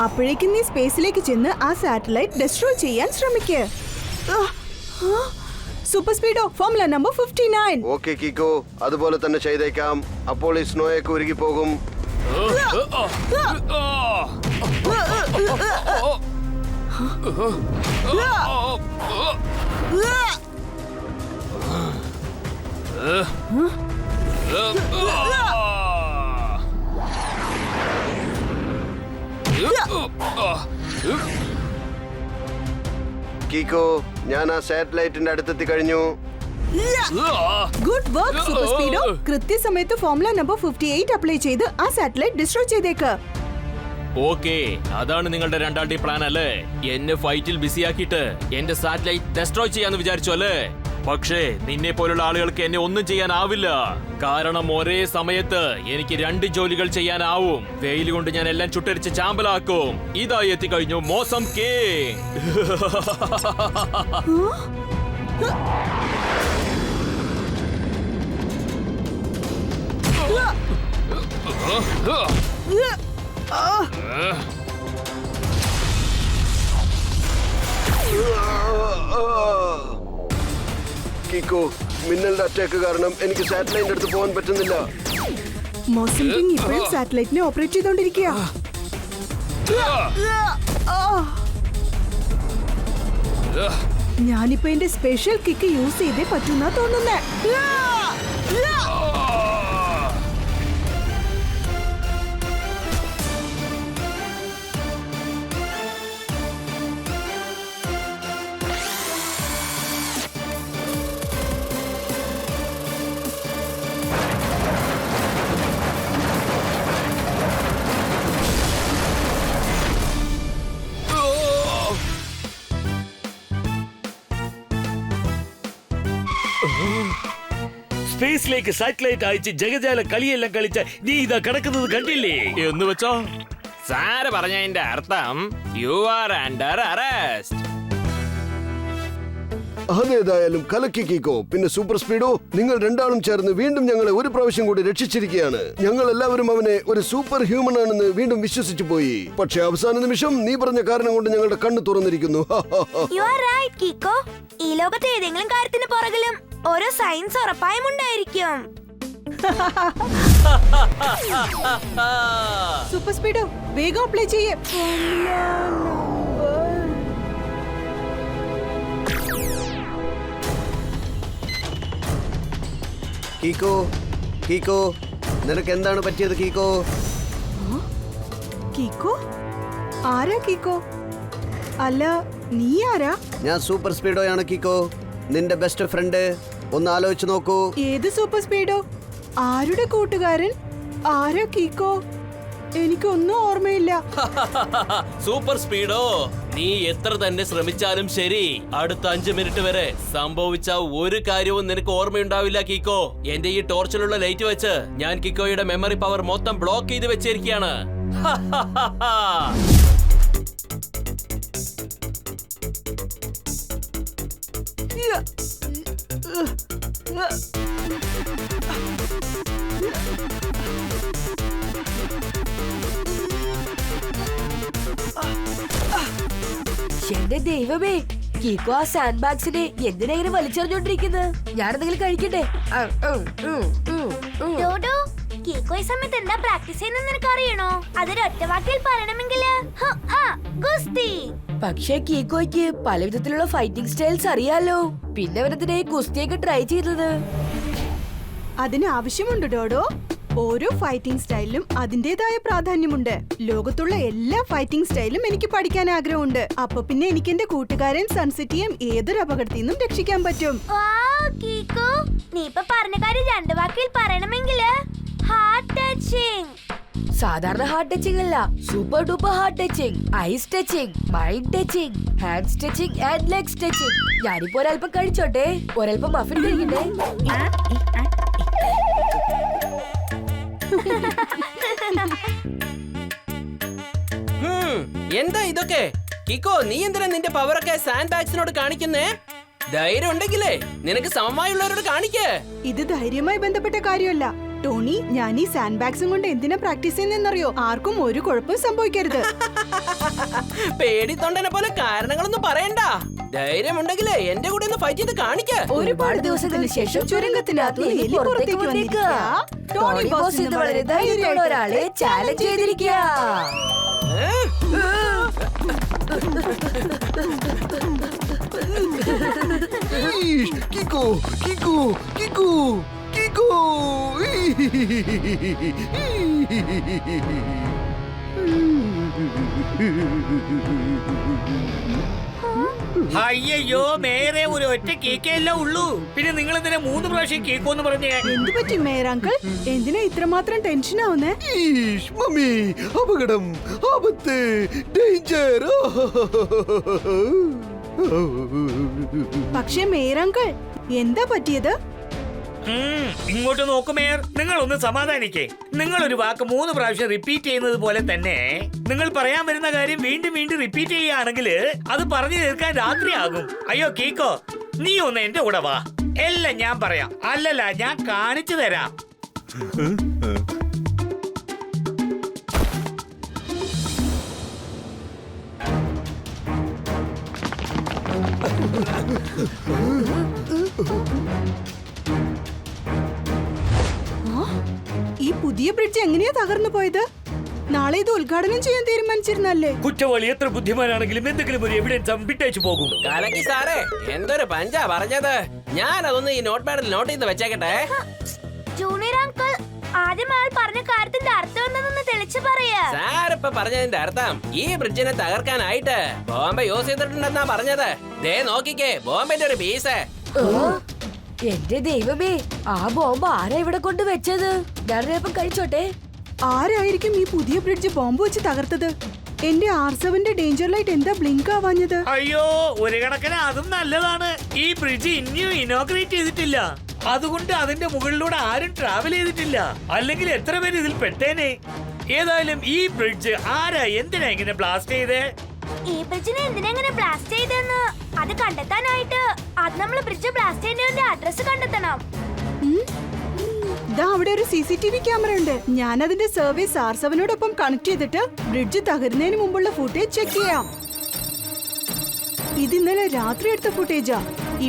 അപ്പോഴേക്കും നീ സ്പേസിലേക്ക് ചെന്ന് ആ സാറ്റലൈറ്റ് ഡിസ്ട്രോയ് ചെയ്യാൻ ശ്രമിക്കേ. Super Speedo, formula number 59. Okay Kicko, അതുപോലെ തന്നെ ചെയ്തേക്കാം. അപ്പോൾ ഈ സ്നോയൊക്കെ ഉരുകി പോകും. കിക്കോ, ഞാൻ ആ സാറ്റലൈറ്റിന്റെ അടുത്തെത്തി കഴിഞ്ഞു. Good work super Speedo. കൃത്യസമയത്ത് ഫോർമുല നമ്പർ 58 അപ്ലൈ ചെയ്ത് ആ സാറ്റലൈറ്റ് ഡിസ്ട്രോയ് ചെയ്തേക്ക്. ഓക്കെ, അതാണ് നിങ്ങളുടെ രണ്ടാം പ്ലാൻ അല്ലേ? എന്നെ ഫൈറ്റിൽ ബിസിയാക്കിയിട്ട് എന്റെ സാറ്റലൈറ്റ് ഡെസ്ട്രോയ് ചെയ്യാന്ന് വിചാരിച്ചു അല്ലേ? പക്ഷേ നിന്നെ പോലുള്ള ആളുകൾക്ക് എന്നെ ഒന്നും ചെയ്യാനാവില്ല. കാരണം ഒരേ സമയത്ത് എനിക്ക് 2 ജോലികൾ ചെയ്യാനാവും. വെയിൽ കൊണ്ട് ഞാൻ എല്ലാം ചുട്ടരിച്ച് ചാമ്പലാക്കും. ഇതായി എത്തിക്കഴിഞ്ഞു മോസം കിങ്. കിക്കോ, മിന്നലിന്റെ അറ്റാക്ക് കാരണം എനിക്ക് സാറ്റലൈറ്റിന്റെ അടുത്ത് പോകാൻ പറ്റുന്നില്ല. മോസം കിങ് ഇപ്പോഴും സാറ്റലൈറ്റിനെ ഓപ്പറേറ്റ് ചെയ്തോണ്ടിരിക്കുക. ഞാനിപ്പോ എന്റെ സ്പെഷ്യൽ കിക്ക് യൂസ് ചെയ്തേ പറ്റുന്നാ തോന്നുന്നേ. സ്പേസിലേക്ക് സാറ്റലൈറ്റ് അയച്ച് ജഗജാല കളിയെല്ലാം കളിച്ച നീ ഇതാ കിടക്കുന്നത് കണ്ടില്ലേ? എന്ന് വെച്ചോ? സാറ് പറഞ്ഞതിന്റെ അർത്ഥം യു ആർ അണ്ടർ അറസ്റ്റ്. അതേതായാലും കലക്കി കിക്കോ. പിന്നെ സൂപ്പർ സ്പീഡോ, നിങ്ങൾ രണ്ടാളും ചേർന്ന് വീണ്ടും ഞങ്ങളെ ഒരു പ്രാവശ്യം കൂടി രക്ഷിച്ചിരിക്കുകയാണ്. ഞങ്ങൾ എല്ലാവരും അവനെ ഒരു സൂപ്പർ ഹ്യൂമൻ ആണെന്ന് വീണ്ടും വിശ്വസിച്ചു പോയി. പക്ഷെ അവസാന നിമിഷം നീ പറഞ്ഞ കാരണം കൊണ്ട് ഞങ്ങളുടെ കണ്ണ് തുറന്നിരിക്കുന്നു. You are right Kicko. ഈ ലോകത്തെ ഏതെങ്കിലും കാര്യത്തിന് പുറകിലും ഓരോ സയൻസ് ഉറപ്പായും ഉണ്ടായിരിക്കും. സൂപ്പർ സ്പീഡോ, വേഗം അപ്ലൈ ചെയ്യേ. കീക്കോ, കീക്കോ, നിനക്ക് എന്താണ് പറ്റിയത് കീക്കോ? കീക്കോ? ആരാ കീക്കോ? അല്ല, നീ ആരാ? ഞാൻ സൂപ്പർ സ്പീഡോയാണ് കീക്കോ, നിന്റെ ബെസ്റ്റ് ഫ്രണ്ട്. ഒന്ന് ആലോചിച്ച് നോക്കൂ. ഏത് സൂപ്പർ സ്പീഡോ? ആരുടെ കൂട്ടുകാരൻ? ആരാ കീക്കോ? എനിക്കൊന്നും ഓർമ്മയില്ല. സൂപ്പർ സ്പീഡോ, നീ എത്ര തന്നെ ശ്രമിച്ചാലും ശരി, അടുത്ത 5 മിനിറ്റ് വരെ സംഭവിച്ച ഒരു കാര്യവും നിനക്ക് ഓർമ്മയുണ്ടാവില്ല കിക്കോ. എന്റെ ഈ ടോർച്ചിലുള്ള ലൈറ്റ് വെച്ച് ഞാൻ കിക്കോയുടെ മെമ്മറി പവർ മൊത്തം ബ്ലോക്ക് ചെയ്ത് വെച്ചിരിക്കുകയാണ്. എന്റെ ദൈവമേ, കീക്കോ ആ സാൻഡ് ബാഗ്സിനെ എന്തിനാ ഇങ്ങനെ വലിച്ചെറിഞ്ഞോണ്ടിരിക്കുന്നത്? ഞാനെന്തെങ്കിലും കഴിക്കട്ടെ. ഡോഡോ, കീക്കോ ഈ സമയത്ത് എന്താ പ്രാക്ടീസ് ചെയ്യുന്നത് നിനക്ക് അറിയണോ? അതൊരു ഒറ്റ വാക്കിൽ പറയണമെങ്കിൽ ഗുസ്തി. പക്ഷേ കീക്കോയ്ക്ക് പല വിധത്തിലുള്ള ഫൈറ്റിംഗ് സ്റ്റൈൽസ് അറിയാലോ. പിന്നെ അവനെന്തിനാ ഗുസ്തിയൊക്കെ ട്രൈ ചെയ്തത്? അതിന് ആവശ്യമുണ്ട് ഡോഡോ. ഓരോ ഫൈറ്റിംഗ് സ്റ്റൈലിലും അതിന്റേതായ പ്രാധാന്യമുണ്ട്. ലോകത്തുള്ള എല്ലാ ഫൈറ്റിംഗ് സ്റ്റൈലും എനിക്ക് പഠിക്കാൻ ആഗ്രഹമുണ്ട്. അപ്പൊ പിന്നെ എനിക്ക് എന്റെ കൂട്ടുകാരൻ സൺസിറ്റിയും ഏതൊരു അപകടത്തിൽ നിന്നും രക്ഷിക്കാൻ പറ്റും. കീക്കോ, നീ ഇപ്പൊ പറഞ്ഞ കാര്യം 2 വാക്കിൽ പറയണമെങ്കില് ഹാർട്ട് ടച്ചിങ്. സാധാരണ ഹാർട്ട് ടച്ചിങ് അല്ല, super duper heart touching, eyes touching, mind touching, hands touching and legs touching. ഞാനിപ്പോ ഒരൽപ്പം കഴിച്ചോട്ടെ, ഒരൽപ്പം മഫിൻ കഴിക്കട്ടെ. എന്താ ഇതൊക്കെ? കിക്കോ, നീ എന്തിനാ നിന്റെ പവറൊക്കെ സാൻഡ് ബാഗ്സിനോട് കാണിക്കുന്നേ? ധൈര്യം ഉണ്ടെങ്കിലേ നിനക്ക് സമമായുള്ളവരോട് കാണിക്കേ. ഇത് ധൈര്യമായി ബന്ധപ്പെട്ട കാര്യമല്ല ടോണി. ഞാൻ ഈ സാൻഡ് ബാഗ്സും കൊണ്ട് എന്തിനാ പ്രാക്ടീസ് ചെയ്യുന്നറിയോ? ആർക്കും ഒരു കുഴപ്പവും സംഭവിക്കരുത്. പേടിത്തൊണ്ടനെ പോലെ കാരണങ്ങളൊന്നും പറയണ്ട. ധൈര്യം ഉണ്ടെങ്കിലേ എന്റെ കൂടെ ഒന്ന് ഫൈറ്റ് ചെയ്ത് കാണിക്ക. ഒരുപാട് ദിവസത്തിന് ശേഷം ചുരങ്കത്തിനകത്ത് എലി പുറത്തേക്ക് വന്നേക്കുക. ടോണി ബോസ് ഇന്ന് വളരെ ധൈര്യത്തോടെ ഒരാളെ ചാലഞ്ച് ചെയ്തിരിക്കുക. കിക്കോ കിക്കോ കിക്കോ കിക്കോ. അയ്യോ, മേരെ ഒരു ഒറ്റ കേക്കല്ലേ ഉള്ളൂ. പിന്നെ നിങ്ങൾ എന്തിനാ 3 പ്രാവശ്യം കേക്കോന്ന് പറഞ്ഞേ? എന്ത് പറ്റി മേയർ അങ്കിൾ? എന്തിനാ ഇത്രമാത്രം ടെൻഷൻ ആവുന്നേ? മമ്മി, അപകടം, ആപത്ത്, ഡേഞ്ചർ. പക്ഷേ മേയർ അങ്കിൾ, എന്താ പറ്റിയത്? ഇങ്ങോട്ട് നോക്കൂ മേയർ, നിങ്ങൾ ഒന്ന് സമാധാനിക്കേ. നിങ്ങൾ ഒരു വാക്ക് 3 പ്രാവശ്യം റിപ്പീറ്റ് ചെയ്യുന്നത് പോലെ തന്നെ നിങ്ങൾ പറയാൻ വരുന്ന കാര്യം വീണ്ടും വീണ്ടും റിപ്പീറ്റ് ചെയ്യുകയാണെങ്കിൽ അത് പറഞ്ഞു തീർക്കാൻ രാത്രിയാകും. അയ്യോ കീക്കോ, നീ ഒന്ന് എന്റെ കൂടെ വാ. എല്ലാം ഞാൻ പറയാം. അല്ലല്ല, ഞാൻ കാണിച്ചു തരാം. ഈ പുതിയ ബ്രിഡ്ജ് എങ്ങനെയാ തകർന്നു പോയത്? നാളെ ഇത് ഉദ്ഘാടനം ചെയ്യാൻ തീരുമാനിച്ചിരുന്നല്ലേ? കുറ്റവാളി എത്ര ബുദ്ധിമാനാണെങ്കിലും എന്തെങ്കിലും ഒരു എവിഡൻസ് വിട്ടേച്ചു പോകും. കലക്കി സാറേ, എന്തൊരു പഞ്ചാ പറഞ്ഞത്. ഞാൻ അതൊന്ന് ഈ നോട്ട് പാഡിൽ നോട്ട് ചെയ്ത് വെച്ചേക്കട്ടെ. ജൂനിയർ അങ്കിൾ, ആദ്യം അയാൾ പറഞ്ഞ കാര്യത്തിന്റെ അർത്ഥം എന്താണെന്ന് തെളിച്ചു പറയാ. സാറിപ്പ പറഞ്ഞതിന്റെ അർത്ഥം ഈ ബ്രിഡ്ജിനെ തകർക്കാനായിട്ട് ബോംബെ യൂസ് ചെയ്തിട്ടുണ്ടെന്നാ പറഞ്ഞത്. ദേ നോക്കിക്കേ, ബോംബെന്റെ ഒരു പീസ്. എന്റെ ദൈവമേ, ആ ബോംബ് ആരാ ഇവിടെ കൊണ്ട് വെച്ചത്? ഞാനൊരൽപ്പം കഴിച്ചോട്ടെ. ആരായിരിക്കും ഈ പുതിയ ബ്രിഡ്ജ് ബോംബ് വെച്ച് തകർത്തത്? എന്റെ R7ന്റെ ഡേഞ്ചർ ലൈറ്റ് എന്താ ബ്ലിങ്ക് ആവാഞ്ഞത്? അയ്യോ, ഒരു കണക്കിന് അതും നല്ലതാണ്. ഈ ബ്രിഡ്ജ് ഇനിയും ഇനോഗ്രേറ്റ് ചെയ്തിട്ടില്ല. അതുകൊണ്ട് അതിന്റെ മുകളിലൂടെ ആരും ട്രാവൽ ചെയ്തിട്ടില്ല. അല്ലെങ്കിൽ എത്ര പേര് ഇതിൽ പെട്ടേനെ. ഏതായാലും ഈ ബ്രിഡ്ജ് ആരാ എന്തിനാ ഇങ്ങനെ ബ്ലാസ്റ്റ് ചെയ്തേ? ഈ ബ്രിഡ്ജിനെ എന്തിനാ ഇങ്ങനെ ബ്ലാസ്റ്റ് ചെയ്തെന്ന് അത് കണ്ടെത്താനായിട്ട് അത് നമ്മൾ ബ്രിഡ്ജ് ബ്ലാസ്റ്റ് ചെയ്യുന്നതിന്റെ അഡ്രസ് കണ്ടെത്തണം. ദാ അവിടെ ഒരു CCTV ക്യാമറ ഉണ്ട്. ഞാൻ അതിന്റെ സർവീസ് R7നോടൊപ്പം കണക്ട് ചെയ്തിട്ട് ബ്രിഡ്ജ് തകരുന്നതിന് മുമ്പുള്ള ഫുട്ടേജ് ചെക്ക് ചെയ്യാം. ഇത് ഇന്നലെ രാത്രി എടുത്ത ഫുട്ടേജാ.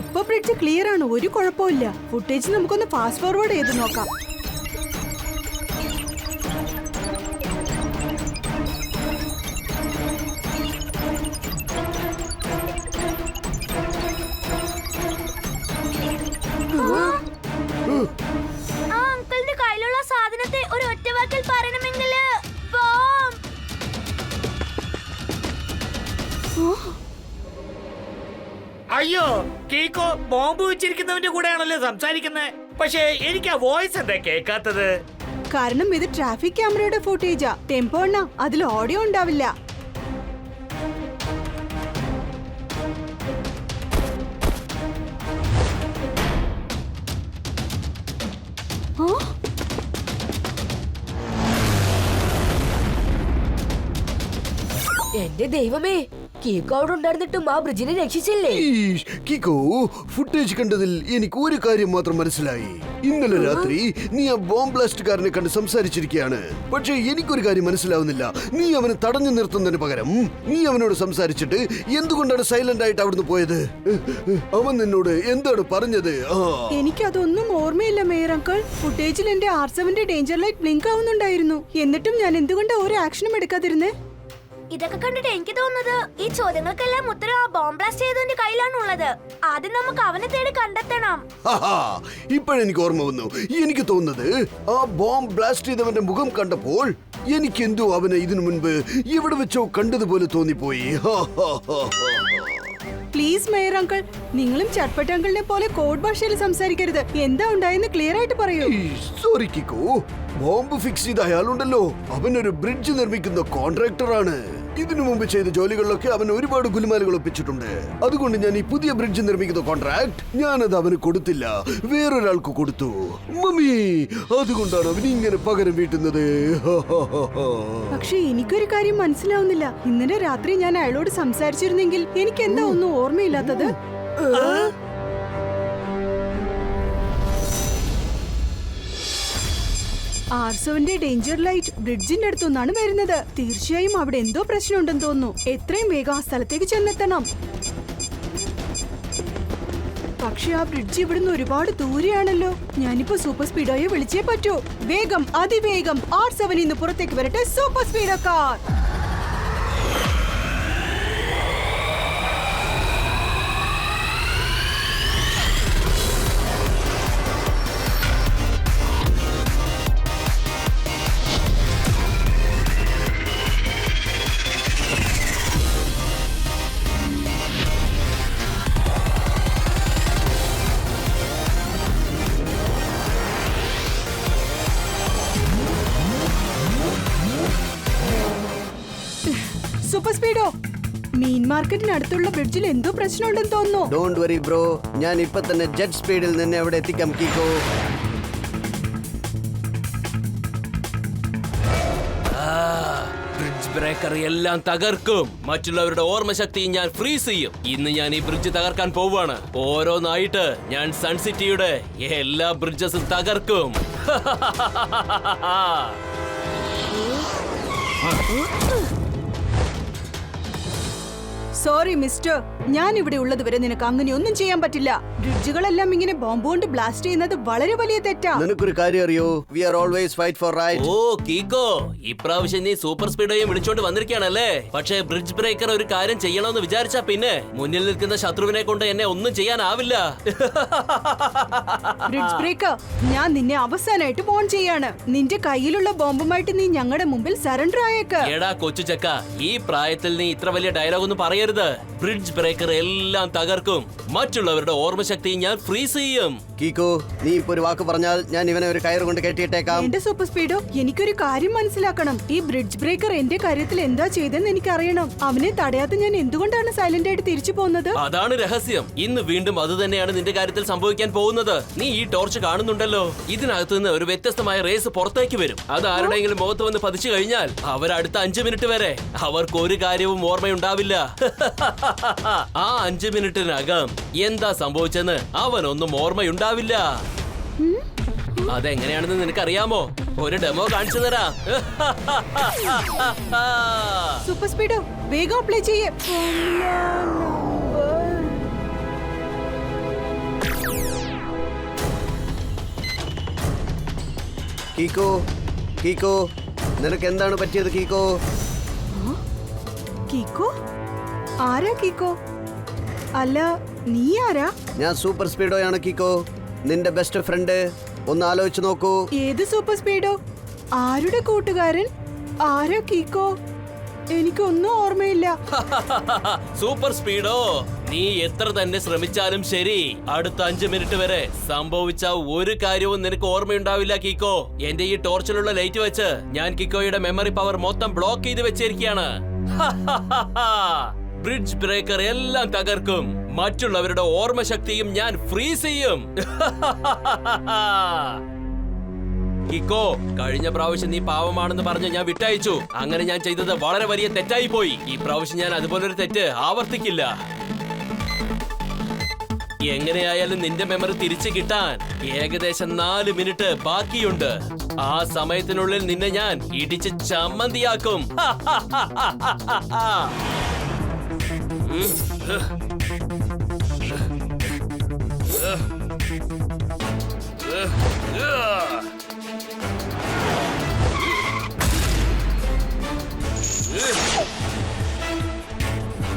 ഇപ്പൊ ബ്രിഡ്ജ് ക്ലിയർ ആണ്, ഒരു കുഴപ്പമില്ല. ഫുട്ടേജ് നമുക്കൊന്ന് ഫാസ്റ്റ് ഫോർവേഡ് ചെയ്ത് നോക്കാം. ആ അങ്കിളിന്റെ കയ്യിലുള്ള സാധനത്തെ ഒരു ഒറ്റവാക്കിൽ പറയണമെങ്കിൽ ബോംബ്. അയ്യോ കീക്കോ, ബോംബ് വെച്ചിരിക്കുന്നവന്റെ കൂടെയാണല്ലോ സംസാരിക്കുന്നത്. പക്ഷേ എനിക്ക് ആ വോയിസ് എന്താ കേൾക്കാത്തത്? കാരണം ഇത് ട്രാഫിക് ക്യാമറയുടെ ഫുട്ടേജാ. ടെമ്പോ അണ്ണ, അതിൽ ഓഡിയോ ഉണ്ടാവില്ല. എന്റെ ദൈവമേ, കീക്കോ അവിടെ ഉണ്ടായിരുന്നിട്ടും ആ ബ്രിഡ്ജിനെ രക്ഷിച്ചില്ലേ? കിക്കോ, ഫുട്ടേജ് കണ്ടതിൽ എനിക്ക് ഒരു കാര്യം മാത്രം മനസ്സിലായി. ഇന്നലെ രാത്രി നീ ആ ബോംബ് ബ്ലാസ്റ്റുകാരനെ കണ്ട് സംസാരിച്ചിരിക്കുകയാണ്. പക്ഷേ എനിക്കൊരു കാര്യം മനസ്സിലാവുന്നില്ല. നീ അവനെ തടഞ്ഞു നിർത്തുന്നതിന് പകരം നീ അവനോട് സംസാരിച്ചിട്ട് എന്തുകൊണ്ടാണ് സൈലന്റ് ആയിട്ട് അവിടുന്ന് പോയത്? അവൻ നിന്നോട് എന്താണ് പറഞ്ഞത്? എനിക്കതൊന്നും ഓർമ്മയില്ല മേയർ അങ്കിൾ. ഫുട്ടേജിൽ എന്റെ R7ന്റെ ഡേഞ്ചർ ലൈറ്റ് ബ്ലിങ്ക് ആവുന്നുണ്ടായിരുന്നു. എന്നിട്ടും ഞാൻ എന്തുകൊണ്ടാ ഒരു ആക്ഷനും എടുക്കാതിരുന്നേ? ഇതൊക്കെ കണ്ടിട്ട് എനിക്ക് തോന്നുന്നത് ഈ ചോദ്യങ്ങൾക്കെല്ലാം ഉത്തരം ആ ബോംബ് ബ്ലാസ്റ്റ് ചെയ്തതിന്റെ കയ്യിലാണുള്ളത്. ആദ്യം നമുക്ക് അവനെ തേടി കണ്ടെത്തണം. ഇപ്പോഴെനിക്ക് ഓർമ്മ വന്നു. എനിക്ക് തോന്നുന്നത് ആ ബോംബ് ബ്ലാസ്റ്റ് ചെയ്തവന്റെ മുഖം കണ്ടപ്പോൾ എനിക്കെന്തോ അവനെ ഇതിനു മുൻപ് എവിടെ വെച്ചോ കണ്ടതുപോലെ തോന്നിപ്പോയി. പ്ലീസ് മേയർ അങ്കിൾ, നിങ്ങളും ചട്പട്ട് അങ്കിളിനെ പോലെ കോഡ് ഭാഷയിൽ സംസാരിക്കരുത്. എന്താ ഉണ്ടായെന്ന് ക്ലിയർ ആയിട്ട് പറയൂ. സോറി കിക്കോ, ബോംബ് ഫിക്സ് ചെയ്ത അയാളുണ്ടല്ലോ, അവനൊരു ബ്രിഡ്ജ് നിർമ്മിക്കുന്ന കോൺട്രാക്ടറാണ്. ഇതിനു മുമ്പ് ചെയ്ത ജോലികളിലൊക്കെ അവൻ ഒരുപാട് ഗുലുമാലുകൾ ഒപ്പിച്ചിട്ടുണ്ട്. അതുകൊണ്ട് ഞാൻ ഈ പുതിയ ബ്രിഡ്ജ് നിർമ്മിക്കുന്ന കോൺട്രാക്ട് ഞാനത് അവന് കൊടുത്തില്ല, വേറൊരാൾക്ക് കൊടുത്തു. മമ്മി, അതുകൊണ്ടാണ് അവൻ ഇങ്ങനെ പകരം വീട്ടുന്നത്. പക്ഷെ എനിക്കൊരു കാര്യം മനസ്സിലാവുന്നില്ല. ഇന്നലെ രാത്രി ഞാൻ അയാളോട് സംസാരിച്ചിരുന്നെങ്കിൽ എനിക്ക് എന്താ ഒന്നും ഓർമ്മയില്ലാത്തത്? ആർസോവിന്റെ ഡേഞ്ചർ ലൈറ്റ് ബ്രിഡ്ജിന്റെ അടുത്തുനിന്നാണ് വരുന്നത്. തീർച്ചയായും അവിടെ എന്തോ പ്രശ്നമുണ്ടെന്ന് തോന്നുന്നു. എത്രയും വേഗം ആ സ്ഥലത്തേക്ക് ചെന്നെത്തണം. പക്ഷെ ആ ബ്രിഡ്ജ് ഇവിടുന്ന് ഒരുപാട് ദൂരെയാണല്ലോ. ഞാനിപ്പോ സൂപ്പർ സ്പീഡോയെ വിളിച്ചേ പറ്റൂ. വേഗം, അതിവേഗം R7 ഇന്ന് പുറത്തേക്ക് വരട്ടെ. Super Speedo car. Super Speedo, മീൻ മാർക്കറ്റിനടുത്തുള്ള ബ്രിഡ്ജിൽ എന്തോ പ്രശ്നമുണ്ടെന്ന് തോന്നുന്നു. ഡോണ്ട് വറി ബ്രോ, ഞാൻ ഇപ്പൊ തന്നെ ജെറ്റ് സ്പീഡിൽ നിന്നെ അവിടെ എത്തിക്കാം കിക്കോ. ബ്രിഡ്ജ് ബ്രേക്കർ എല്ലാം തകർക്കും. മറ്റുള്ളവരുടെ ഓർമ്മശക്തിയും ഞാൻ ഫ്രീസ് ചെയ്യും. ഇന്ന് ഞാൻ ഈ ബ്രിഡ്ജ് തകർക്കാൻ പോവാണ്. ഓരോന്നായിട്ട് ഞാൻ സൺ സിറ്റിയുടെ എല്ലാ ബ്രിഡ്ജസും തകർക്കും. സോറി മിസ്റ്റർ, ഞാൻ ഇവിടെ ഉള്ളത് വരെ നിനക്ക് അങ്ങനെ ഒന്നും ചെയ്യാൻ പറ്റില്ല. ബ്രിഡ്ജുകളെല്ലാം ഇങ്ങനെ ബോംബ് കൊണ്ട് ബ്ലാസ്റ്റ് ചെയ്യുന്നത് വളരെ വലിയ തെറ്റാ. നിനക്കൊരു കാര്യം അറിയോ? We are always fight for right. Oh Kicko, ഇപ്രാവശ്യം നീ സൂപ്പർ സ്പീഡോയും വിളിച്ചോണ്ട് വന്നിരിക്കുകയാണല്ലേ. പക്ഷേ ബ്രിഡ്ജ് ബ്രേക്കർ ഒരു കാര്യം ചെയ്യണമെന്ന് വിചാരിച്ചാ പിന്നെ മുന്നിൽ നിൽക്കുന്ന ശത്രുവിനെ കൊണ്ട് എന്നെ ഒന്നും ചെയ്യാനാവില്ല. ബ്രിഡ്ജ് ബ്രേക്കർ, ഞാൻ നിന്നെ അവസാനമായിട്ട് ഫോൺ ചെയ്യാണ്. നിന്റെ കയ്യിലുള്ള ബോംബുമായിട്ട് നീ ഞങ്ങളുടെ മുമ്പിൽ സറണ്ടർ ആയേക്ക്. എടാ കൊച്ചു ചക്ക, ഈ പ്രായത്തിൽ നീ ഇത്ര വലിയ ഡയലോഗ് ഒന്നും പറയരുത്. ബ്രിഡ്ജ് ബ്രേക്കർ എല്ലാം തകർക്കും. മറ്റുള്ളവരുടെ ഓർമ്മശക്തി ഞാൻ ഫ്രീസ് ചെയ്യും. കീക്കോ, നീ ഇപ്പൊ ഒരു വാക്ക് പറഞ്ഞാൽ ഞാൻ ഇവനെ ഒരു കയറ് കൊണ്ട് കെട്ടിയിട്ടേക്കാം. എന്റെ സൂപ്പർ സ്പീഡോ, എനിക്കൊരു കാര്യം മനസ്സിലാക്കണം. ഈ ബ്രിഡ്ജ് ബ്രേക്കർ എന്റെ കാര്യത്തിൽ എന്താ ചെയ്തെന്ന് എനിക്കറിയണം. അവനെ തടയാതെ ഞാൻ എന്തുകൊണ്ടാണ് സൈലന്റ് ആയിട്ട് തിരിച്ചു പോകുന്നത്? അതാണ് രഹസ്യം. ഇന്ന് വീണ്ടും അത് തന്നെയാണ് നിന്റെ കാര്യത്തിൽ സംഭവിക്കാൻ പോകുന്നത്. നീ ഈ ടോർച്ച് കാണുന്നുണ്ടല്ലോ, ഇതിനകത്ത് നിന്ന് ഒരു വ്യത്യസ്തമായ റേസ് പുറത്തേക്ക് വരും. അത് ആരുടെയെങ്കിലും മുഖത്ത് വന്ന് പതിച്ചു കഴിഞ്ഞാൽ അവരടുത്ത 5 മിനിറ്റ് വരെ അവർക്ക് ഒരു കാര്യവും ഓർമ്മയുണ്ടാവില്ല. ആ 5 മിനിറ്റിനകം എന്താ സംഭവിച്ചെന്ന് അവനൊന്നും ഓർമ്മയുണ്ടാവില്ല. അതെങ്ങനെയാണെന്ന് നിനക്കറിയാമോ? ഒരു ഡെമോ കാണിച്ചു തരാം. സൂപ്പർ സ്പീഡോ, വേഗം അപ്ലൈ ചെയ്യേ. കീക്കോ, കീക്കോ, നിനക്ക് എന്താണ് പറ്റിയത് കീക്കോ? കീക്കോ? ആരാ കീക്കോ? അല്ല, നീ ആരാ? ഞാൻ സൂപ്പർ സ്പീഡോയാണ് കീക്കോ, നിന്റെ ബെസ്റ്റ് ഫ്രണ്ട്. ഒന്ന് ആലോചിച്ച് നോക്കൂ. ഏത് സൂപ്പർ സ്പീഡോ? ആരുടെ കൂട്ടുകാരൻ? ആരാ കീക്കോ? എനിക്കൊന്നും ഓർമ്മയില്ല. സൂപ്പർ സ്പീഡോ, നീ എത്ര തന്നെ ശ്രമിച്ചാലും ശരി, അടുത്ത 5 മിനിറ്റ് വരെ സംഭവിച്ച ഒരു കാര്യവും നിനക്ക് ഓർമ്മയുണ്ടാവില്ല കീക്കോ. എന്റെ ഈ ടോർച്ചിലുള്ള ലൈറ്റ് വെച്ച് ഞാൻ കിക്കോയുടെ മെമ്മറി പവർ മൊത്തം ബ്ലോക്ക് ചെയ്ത് വെച്ചിരിക്കുകയാണ്. ബ്രിഡ്ജ് ബ്രേക്കർ എല്ലാം തകർക്കും. മറ്റുള്ളവരുടെ ഓർമ്മശക്തിയും ഞാൻ ഫ്രീസ് ചെയ്യും. കിക്കോ, കഴിഞ്ഞ പ്രാവശ്യം നീ പാവമാണെന്ന് പറഞ്ഞ് ഞാൻ വിട്ടയച്ചു. അങ്ങനെ ഞാൻ ചെയ്തത് വളരെ വലിയ തെറ്റായി പോയി. ഈ പ്രാവശ്യം ഞാൻ അതുപോലൊരു തെറ്റ് ആവർത്തിക്കില്ല. എങ്ങനെയായാലും നിന്റെ മെമ്മറി തിരിച്ചു കിട്ടാൻ ഏകദേശം 4 മിനിറ്റ് ബാക്കിയുണ്ട്. ആ സമയത്തിനുള്ളിൽ നിന്നെ ഞാൻ ഇടിച്ച് ചമ്മന്തിയാക്കും.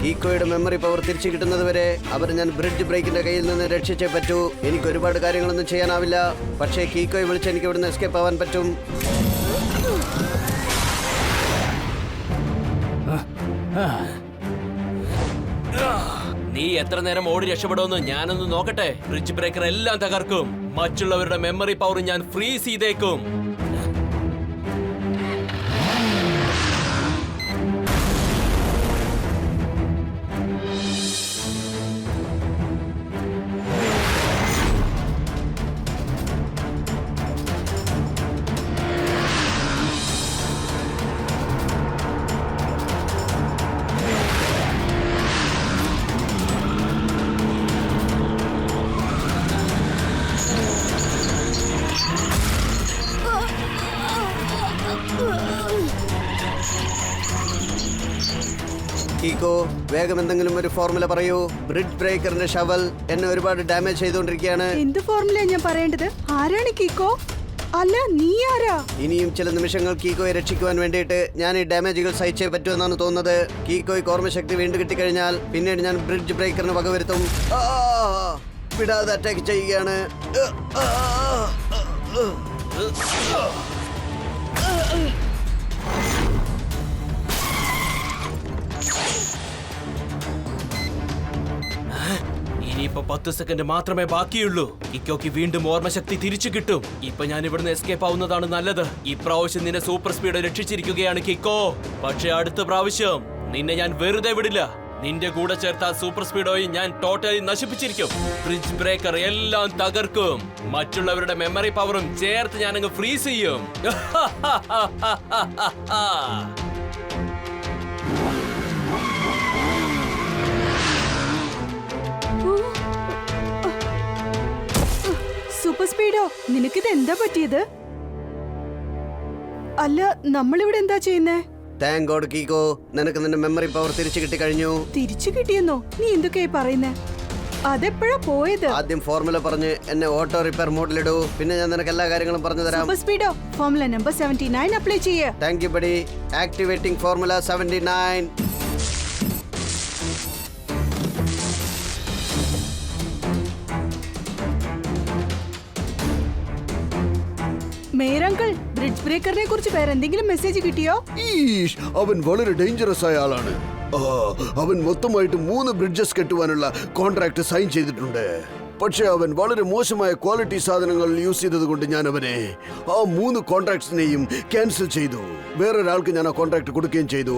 കീക്കോയുടെ മെമ്മറി പവർ തിരിച്ചു കിട്ടുന്നത് വരെ അവരെ ഞാൻ ബ്രിഡ്ജ് ബ്രേക്കിന്റെ കയ്യിൽ നിന്ന് രക്ഷിച്ചേ പറ്റൂ. എനിക്ക് ഒരുപാട് കാര്യങ്ങളൊന്നും ചെയ്യാനാവില്ല, പക്ഷേ കീക്കോയെ വിളിച്ച് എനിക്ക് ഇവിടുന്ന് എസ്കേപ്പ് ആവാൻ പറ്റും. നീ എത്ര നേരം ഓടി രക്ഷപ്പെടുമെന്ന് ഞാനൊന്ന് നോക്കട്ടെ. ബ്രിഡ്ജ് ബ്രേക്കർ എല്ലാം തകർക്കും. മറ്റുള്ളവരുടെ മെമ്മറി പവർ ഞാൻ ഫ്രീസ് ചെയ്തേക്കും. കീക്കോ, വേഗം എന്തെങ്കിലും ഒരു ഫോർമുല പറയൂ. ബ്രിഡ്ജ് ബ്രേക്കറിന്റെ ഷവൽ എന്നെ ഒരുപാട് ഡാമേജ് ചെയ്തുകൊണ്ടിരിക്കുകയാണ്. എന്ത് ഫോർമുലയാണ് ഞാൻ പറയേണ്ടത്? ആരാണ് കീക്കോ? അല്ല, നീ ആരാ? ഇനിയും ചില നിമിഷങ്ങൾ കീക്കോയെ രക്ഷിക്കുവാൻ വേണ്ടിയിട്ട് ഞാൻ ഈ ഡാമേജുകൾ സഹിച്ചേ പറ്റുമെന്നാണ് തോന്നുന്നത്. കീക്കോയ്ക്ക് ഓർമ്മശക്തി വീണ്ടും കിട്ടിക്കഴിഞ്ഞാൽ പിന്നീട് ഞാൻ ബ്രിഡ്ജ് ബ്രേക്കറിന് വകവരുത്തും. വിടാതെ അറ്റാക്ക് ചെയ്യുകയാണ്. ഇനിയിപ്പോ 10 സെക്കൻഡ് മാത്രമേ ബാക്കിയുള്ളൂ. കിക്കോക്ക് വീണ്ടും ഓർമ്മശക്തി തിരിച്ചു കിട്ടും. ഇപ്പൊ ഞാൻ ഇവിടുന്ന് എസ്കേപ്പ് ആവുന്നതാണ് നല്ലത്. ഇപ്രാവശ്യം നിന്നെ സൂപ്പർ സ്പീഡ് രക്ഷിച്ചിരിക്കുകയാണ് കിക്കോ. പക്ഷെ അടുത്ത പ്രാവശ്യം നിന്നെ ഞാൻ വെറുതെ വിടില്ല. നിന്റെ കൂടെ ചേർത്ത സൂപ്പർ സ്പീഡോയി ഞാൻ ടോട്ടലി നശിപ്പിച്ചിരിക്കും. ബ്രിഡ്ജ് ബ്രേക്കർ എല്ലാം തകർക്കും. മറ്റുള്ളവരുടെ മെമ്മറി പവറും ചേർത്ത് ഞാനങ്ങ് ഫ്രീസ് ചെയ്യും. സൂപ്പർ സ്പീഡോ, നിനക്കിത് എന്താ പറ്റിയത്? അല്ല, നമ്മളിവിടെ എന്താ ചെയ്യുന്നേ? താങ്ക് ഗോഡ് കീക്കോ, നിനക്ക് നിന്റെ മെമ്മറി പവർ തിരിച്ചു കിട്ടി കഴിഞ്ഞു. തിരിച്ചു കിട്ടിയെന്നോ? നീ എന്തൊക്കെയായി പറയുന്നേ? അതെപ്പോഴാ പോയത്? ആദ്യം ഫോർമുല പറഞ്ഞ് എന്നെ ഓട്ടോ റിപ്പയർ മോഡിലിടൂ, പിന്നെ ഞാൻ നിനക്ക് എല്ലാ കാര്യങ്ങളും പറഞ്ഞു തരാം. Super Speedo, formula number 79 apply ചെയ്യേ. Thank you buddy. Activating formula 79. Mayor uncle, bridge ബ്രേക്കറിനെ കുറിച്ച് വേറെ എന്തെങ്കിലും മെസ്സേജ് കിട്ടിയോ? ഈഷ്, അവൻ വളരെ ഡേഞ്ചറസ് ആയ ആളാണ്. അവൻ മൊത്തമായിട്ട് 3 ബ്രിഡ്ജസ് കെട്ടുവാനുള്ള കോൺട്രാക്ട് സൈൻ ചെയ്തിട്ടുണ്ട്. പക്ഷെ അവൻ വളരെ മോശമായ ക്വാളിറ്റി സാധനങ്ങൾ യൂസ് ചെയ്തത് കൊണ്ട് ഞാൻ അവനെ ആ 3 കോൺട്രാക്ട്സിനെയും ക്യാൻസൽ ചെയ്തു. വേറൊരാൾക്ക് ഞാൻ ആ കോൺട്രാക്ട് കൊടുക്കുകയും ചെയ്തു.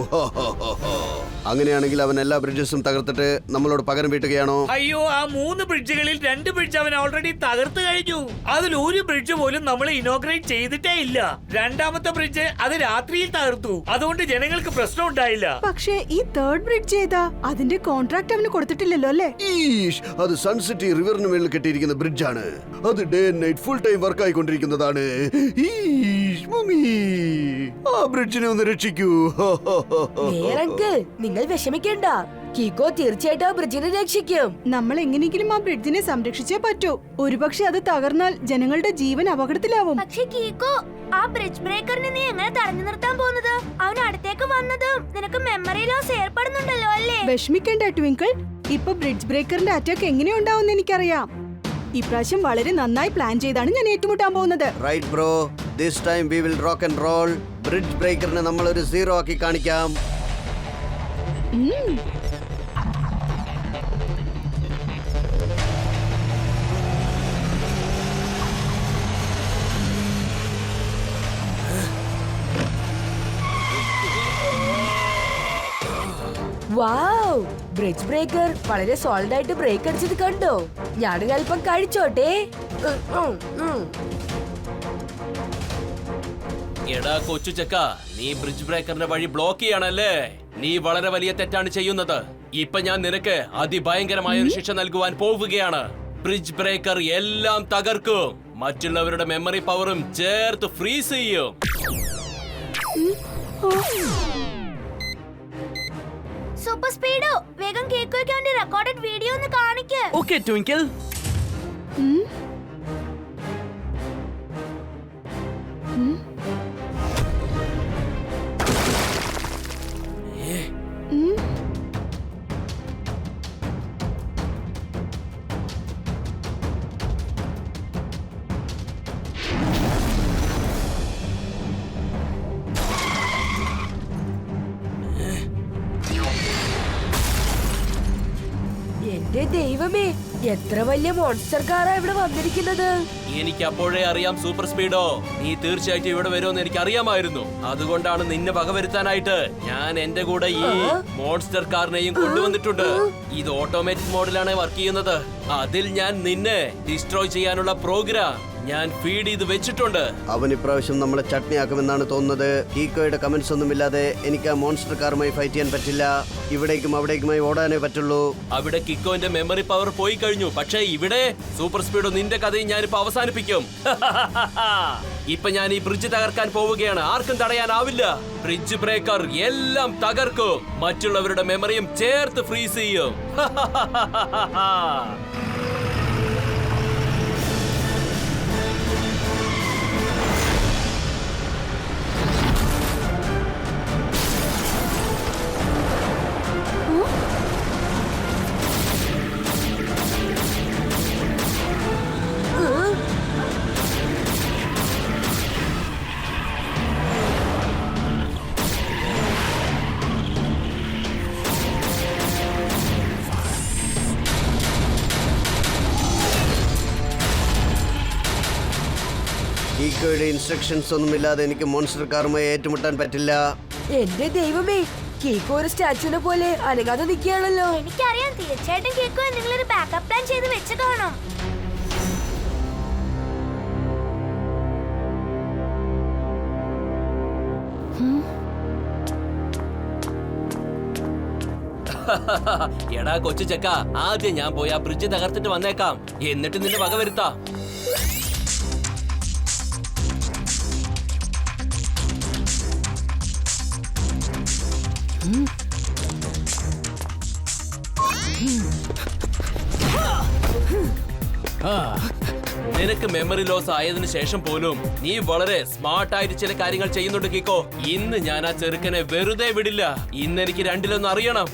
അങ്ങനെയാണെങ്കിൽ അവൻ എല്ലാ ബ്രിഡ്ജസും തകർത്തിട്ട് നമ്മളോട് പകരം വീട്ടുകയാണോ? അയ്യോ, ആ 3 ബ്രിഡ്ജുകളിൽ 2 ബ്രിഡ്ജ് അവൻ ഓൾറെഡി തകർത്ത് കഴിഞ്ഞു. അതിൽ ഒരു ബ്രിഡ്ജ് പോലും നമ്മൾ ഇനോഗ്രേറ്റ് ചെയ്തിട്ടേ ഇല്ല. രണ്ടാമത്തെ ബ്രിഡ്ജ് അത് രാത്രിയിൽ തകർത്തു. അതുകൊണ്ട് ജനങ്ങൾക്ക് പ്രശ്നം ഉണ്ടായില്ല. പക്ഷേ ഈ തേർഡ് ബ്രിഡ്ജ് ഏതാ? അതിന്റെ കോൺട്രാക്ട് അവന് കൊടുത്തിട്ടില്ലല്ലോ അല്ലേ? ഈഷ്, അത് സൺസിറ്റി റിവറിന് മേളിൽ കെട്ടിയിരിക്കുന്ന ബ്രിഡ്ജാണ്. അത് day and night full time work ആയിക്കൊണ്ടിരിക്കുന്നതാണ്. ഈഷ് മമ്മി, ആ ബ്രിഡ്ജിനെ ഒന്ന് രക്ഷിക്കൂ. മേയർ അങ്കിൾ, നിങ്ങൾ വിഷമിക്കേണ്ട. കീക്കോ തീർച്ചയായിട്ടും ആ ബ്രിഡ്ജിനെ രക്ഷിക്കും. നമ്മൾ എങ്ങനെയെങ്കിലും ആ ബ്രിഡ്ജിനെ സംരക്ഷിച്ചേ പറ്റൂ. ഒരുപക്ഷെ അത് തകർന്നാൽ ജനങ്ങളുടെ ജീവൻ അപകടത്തിലാവും. പക്ഷെ കീക്കോ, ആ ബ്രിഡ്ജ് ബ്രേക്കറിനെ നീ എങ്ങനെ തടഞ്ഞു നിർത്താൻ പോകുന്നത്? അവൻ അടുത്തേക്ക് വന്നതും നിനക്ക് മെമ്മറി ലോസ് ഏർപ്പെടുന്നുണ്ടല്ലോ അല്ലേ? വിഷമിക്കേണ്ട ട്വിങ്കിൾ, ഇപ്പൊ ബ്രിഡ്ജ് ബ്രേക്കറിന്റെ അറ്റാക്ക് എങ്ങനെയുണ്ടാവും എനിക്കറിയാം. ഇപ്രാവശ്യം വളരെ നന്നായി പ്ലാൻ ചെയ്താണ് ഞാൻ ഏറ്റുമുട്ടാൻ പോകുന്നത്. Right bro, this time we will rock and roll. Bridge ബ്രേക്കറിനെ നമ്മൾ ഒരു 0 ആക്കി കാണിക്കാം. വാവ്, ബ്രിഡ്ജ് ബ്രേക്കർ വളരെ സോളിഡ് ആയിട്ട് ബ്രേക്ക് അടിച്ചത് കണ്ടോ? ഞാനൊരു അല്പം കഴിച്ചോട്ടെ. എടാ കൊച്ചു ചെക്ക, നീ ബ്രിഡ്ജ് ബ്രേക്കറിന്റെ വഴി ബ്ലോക്ക് ചെയ്യാണല്ലേ? നീ വളരെ വലിയ തെറ്റാണ് ചെയ്യുന്നത്. ഇപ്പൊ ഞാൻ നിനക്ക് അതിഭയങ്കരമായ ഒരു ശിക്ഷ നൽകുവാൻ പോവുകയാണ്. ബ്രിഡ്ജ് ബ്രേക്കർ എല്ലാം തകർക്കും. മറ്റുള്ളവരുടെ മെമ്മറി പവറും ചേർത്ത് ഫ്രീസ് ചെയ്യും. സൂപ്പർ സ്പീഡോ, വേഗം കേക്കോയ്ക്ക് വേണ്ടി റെക്കോർഡഡ് വീഡിയോ ഒന്ന് കാണിക്ക്. Okay twinkle. ദൈവമേ, എത്ര വലിയ മോൺസ്റ്റർ കാറാ ഇവിടെ വന്നിരിക്കുന്നത്. എനിക്ക് അപ്പോഴേ അറിയാം സൂപ്പർ സ്പീഡോ, നീ തീർച്ചയായിട്ടും ഇവിടെ വരുമെന്ന് എനിക്ക് അറിയാമായിരുന്നു. അതുകൊണ്ടാണ് നിന്നെ വകവരുത്താനായിട്ട് ഞാൻ എന്റെ കൂടെ ഈ മോൺസ്റ്റർ കാറിനെയും കൊണ്ടുവന്നിട്ടുണ്ട്. ഇത് ഓട്ടോമാറ്റിക് മോഡിലാണ് വർക്ക് ചെയ്യുന്നത്. അതിൽ ഞാൻ നിന്നെ ഡിസ്ട്രോയ് ചെയ്യാനുള്ള പ്രോഗ്രാം ഞാൻ ഫീഡ് ചെയ്ത് വെച്ചിട്ടുണ്ട്. അവൻ ഇപ്രാവശ്യം നമ്മളെ ചട്നിയാക്കുമെന്നാണ് തോന്നുന്നത്. കീക്കോയുടെ കമന്റ്സ് ഒന്നുമില്ലാതെ എനിക്ക് ആ മോൺസ്റ്റർ കാറുമായി ഫൈറ്റ് ചെയ്യാൻ പറ്റില്ല. ഇവിടേക്കും അവിടേക്കുമായി ഓടാനേ പറ്റുള്ളൂ. അവിടെ കിക്കോന്റെ മെമ്മറി പവർ പോയി കഴിഞ്ഞു. പക്ഷേ ഇവിടെ സൂപ്പർ സ്പീഡോ, നിന്റെ കഥയും ഞാനിപ്പോ അവസാനിപ്പിക്കും. ഇപ്പൊ ഞാൻ ഈ ബ്രിഡ്ജ് തകർക്കാൻ പോവുകയാണ്. ആർക്കും തടയാനാവില്ല. ബ്രിഡ്ജ് ബ്രേക്കർ എല്ലാം തകർക്കും. മറ്റുള്ളവരുടെ മെമ്മറിയും ചേർത്ത് ഫ്രീസ് ചെയ്യും. കീക്കോയുടെ ഇൻസ്ട്രക്ഷൻസ് ഒന്നുമില്ലാതെ എനിക്ക് മോൺസ്റ്റർ കാറുമായി ഏറ്റുമുട്ടാൻ പറ്റില്ല. എന്റെ ദൈവമേ, കീക്കോ ഒരു സ്റ്റാച്ചുവിനെ പോലെ അനങ്ങാതെ നിൽക്കുകയാണല്ലോ. എനിക്കറിയാം, തീർച്ചയായിട്ടും കേൾക്കുക. നിങ്ങളൊരു ബാക്കപ്പ് പ്ലാൻ ചെയ്ത് വെച്ച് കാണും. എടാ കൊച്ചു ചെക്ക, ആദ്യം ഞാൻ പോയി ആ ബ്രിഡ്ജ് തകർത്തിട്ട് വന്നേക്കാം. എന്നിട്ട് നിന്നെ വകവരുത്താം. നിനക്ക് മെമ്മറി ലോസ് ആയതിനു ശേഷം പോലും നീ വളരെ സ്മാർട്ടായിട്ട് ചില കാര്യങ്ങൾ ചെയ്യുന്നുണ്ട് കിക്കോ. ഇന്ന് ഞാൻ ആ ചെറുക്കനെ വെറുതെ വിടില്ല. ഇന്ന് എനിക്ക് രണ്ടിലൊന്നും അറിയണം.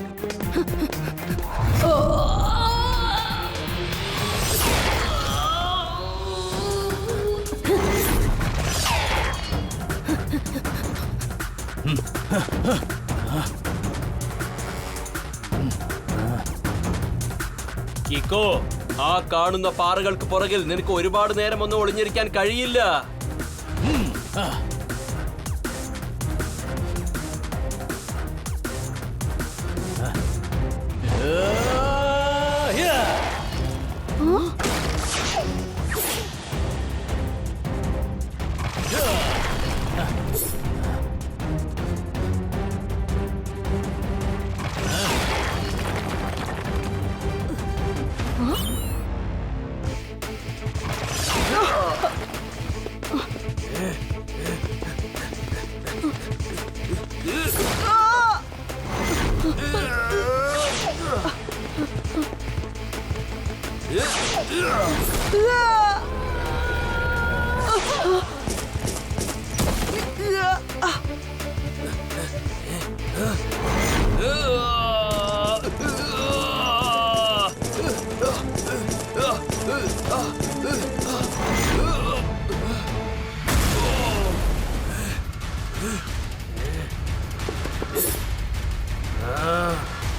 കിക്കോ, ആ കാണുന്ന പാറകൾക്ക് പുറകിൽ നിനക്ക് ഒരുപാട് നേരം ഒന്നും ഒളിഞ്ഞിരിക്കാൻ കഴിയില്ല.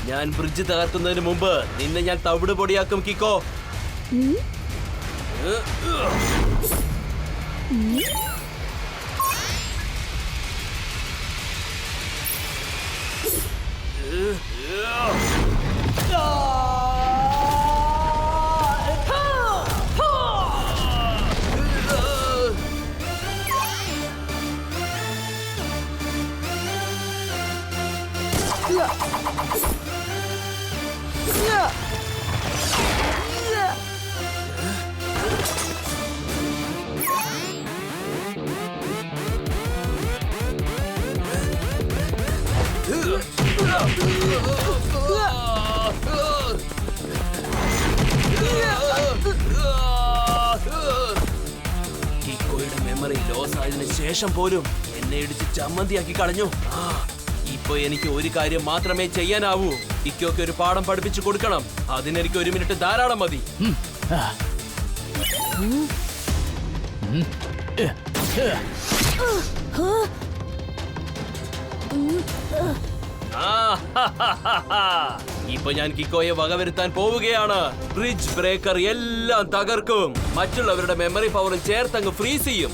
ഞാൻ ബ്രിഡ്ജ് തകർക്കുന്നതിന് മുമ്പ് നിന്നെ ഞാൻ തവിട് പൊടിയാക്കും കിക്കോ. കിക്കോയുടെ മെമ്മറി ലോസ് ആയതിനു ശേഷം പോലും എന്നെ ഇടിച്ച് ചമ്മന്തിയാക്കി കളഞ്ഞു. ഇപ്പൊ എനിക്ക് ഒരു കാര്യം മാത്രമേ ചെയ്യാനാവൂ. കിക്കോക്ക് ഒരു പാഠം പഠിപ്പിച്ചു കൊടുക്കണം. അതിനെനിക്ക് 1 മിനിറ്റ് ധാരാളം മതി. ഇപ്പൊ ഞാൻ കിക്കോയെ വകവരുത്താൻ പോവുകയാണ്. ബ്രിഡ്ജ് ബ്രേക്കർ എല്ലാം തകർക്കും. മറ്റുള്ളവരുടെ മെമ്മറി പവറും ചേർത്തങ്ങ് ഫ്രീസ് ചെയ്യും.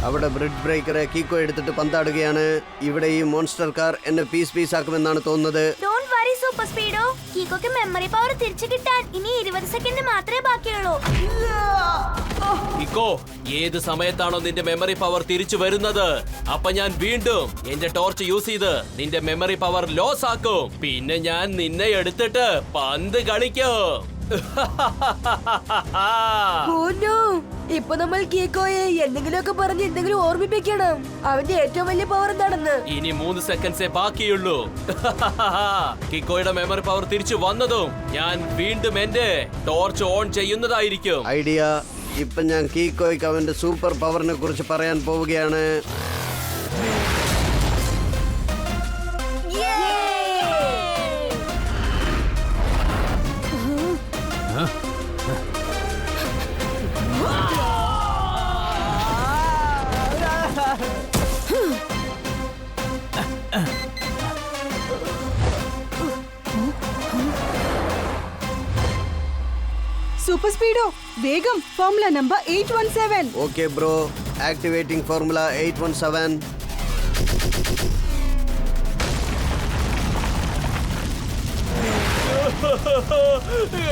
അവിടെ ബ്രിഡ്ജ് ബ്രേക്കറെ കീക്കോ എടുത്തിട്ട് പന്താടുകയാണ്. ഇവിടെ ഈ മോൺസ്റ്റർ കാർ എന്നെ പീസ് ആക്കുമെന്നാണ് തോന്നുന്നത്. Don't worry super Speedo. കീക്കോക്ക് മെമ്മറി പവർ തിരിച്ചു കിട്ടാൻ ഇനി 20 സെക്കൻഡ് മാത്രമേ ബാക്കിയുള്ളൂ. കിക്കോ, ഏത് സമയത്താണോ നിന്റെ മെമ്മറി പവർ തിരിച്ചു വരുന്നത്, അപ്പൊ ഞാൻ വീണ്ടും എന്റെ ടോർച്ച് യൂസ് ചെയ്ത് നിന്റെ മെമ്മറി പവർ ലോസ് ആക്കും. പിന്നെ ഞാൻ നിന്നെ എടുത്തിട്ട് പന്ത് കളിക്കും. ഇപ്പൊ നമ്മൾ കീക്കോയെ എന്തെങ്കിലുമൊക്കെ പറഞ്ഞ് എന്തെങ്കിലും ഓർമ്മിപ്പിക്കണം. അവന്റെ ഏറ്റവും വലിയ പവർ എന്താണെന്ന്. ഇനി 3 സെക്കൻഡ്സേ ബാക്കിയുള്ളൂ. കിക്കോയുടെ മെമ്മറി പവർ തിരിച്ചു വന്നതും ഞാൻ വീണ്ടും എന്റെ ടോർച്ച് ഓൺ ചെയ്യുന്നതായിരിക്കും. ഐഡിയ. ഇപ്പൊ ഞാൻ കീക്കോയ്ക്ക് അവന്റെ സൂപ്പർ പവറിനെ കുറിച്ച് പറയാൻ പോവുകയാണ്. സൂപ്പർ സ്പീഡോ, വേഗം formula number 817. Okay bro, activating formula 817.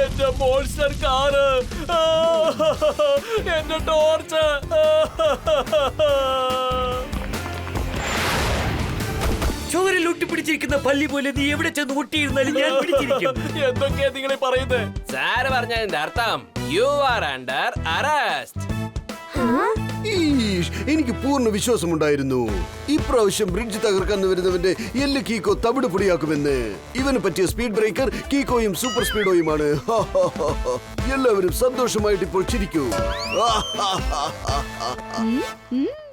എന്റെ മോൺസ്റ്റർ കാറ്, എന്റെ ടോർച്ച്. ചോരിൽ ഒട്ടിപ്പിടിച്ചിരിക്കുന്ന പല്ലി പോലെ നീ എവിടെ ചെന്ന് ഒട്ടിയിരുന്നാലും ഞാൻ പിടിച്ചിരിക്കും. എന്തൊക്കെയാ നിങ്ങൾ പറയുന്നത്? സാറ് പറഞ്ഞതിന്റെ അർത്ഥം യു ആർ അണ്ടർ അറസ്റ്റ്. എനിക്ക് പൂർണ്ണ വിശ്വാസമുണ്ടായിരുന്നു ഇപ്രാവശ്യം ബ്രിഡ്ജ് തകർക്കാൻ വരുന്നവന്റെ എല്ല് കീക്കോ തവിട് പൊടിയാക്കുമെന്ന്. ഇവന് പറ്റിയ സ്പീഡ് ബ്രേക്കർ കീക്കോയും സൂപ്പർ സ്പീഡോയുമാണ്. എല്ലാവരും സന്തോഷമായിട്ട് ഇപ്പോൾ ചിരിക്കൂ.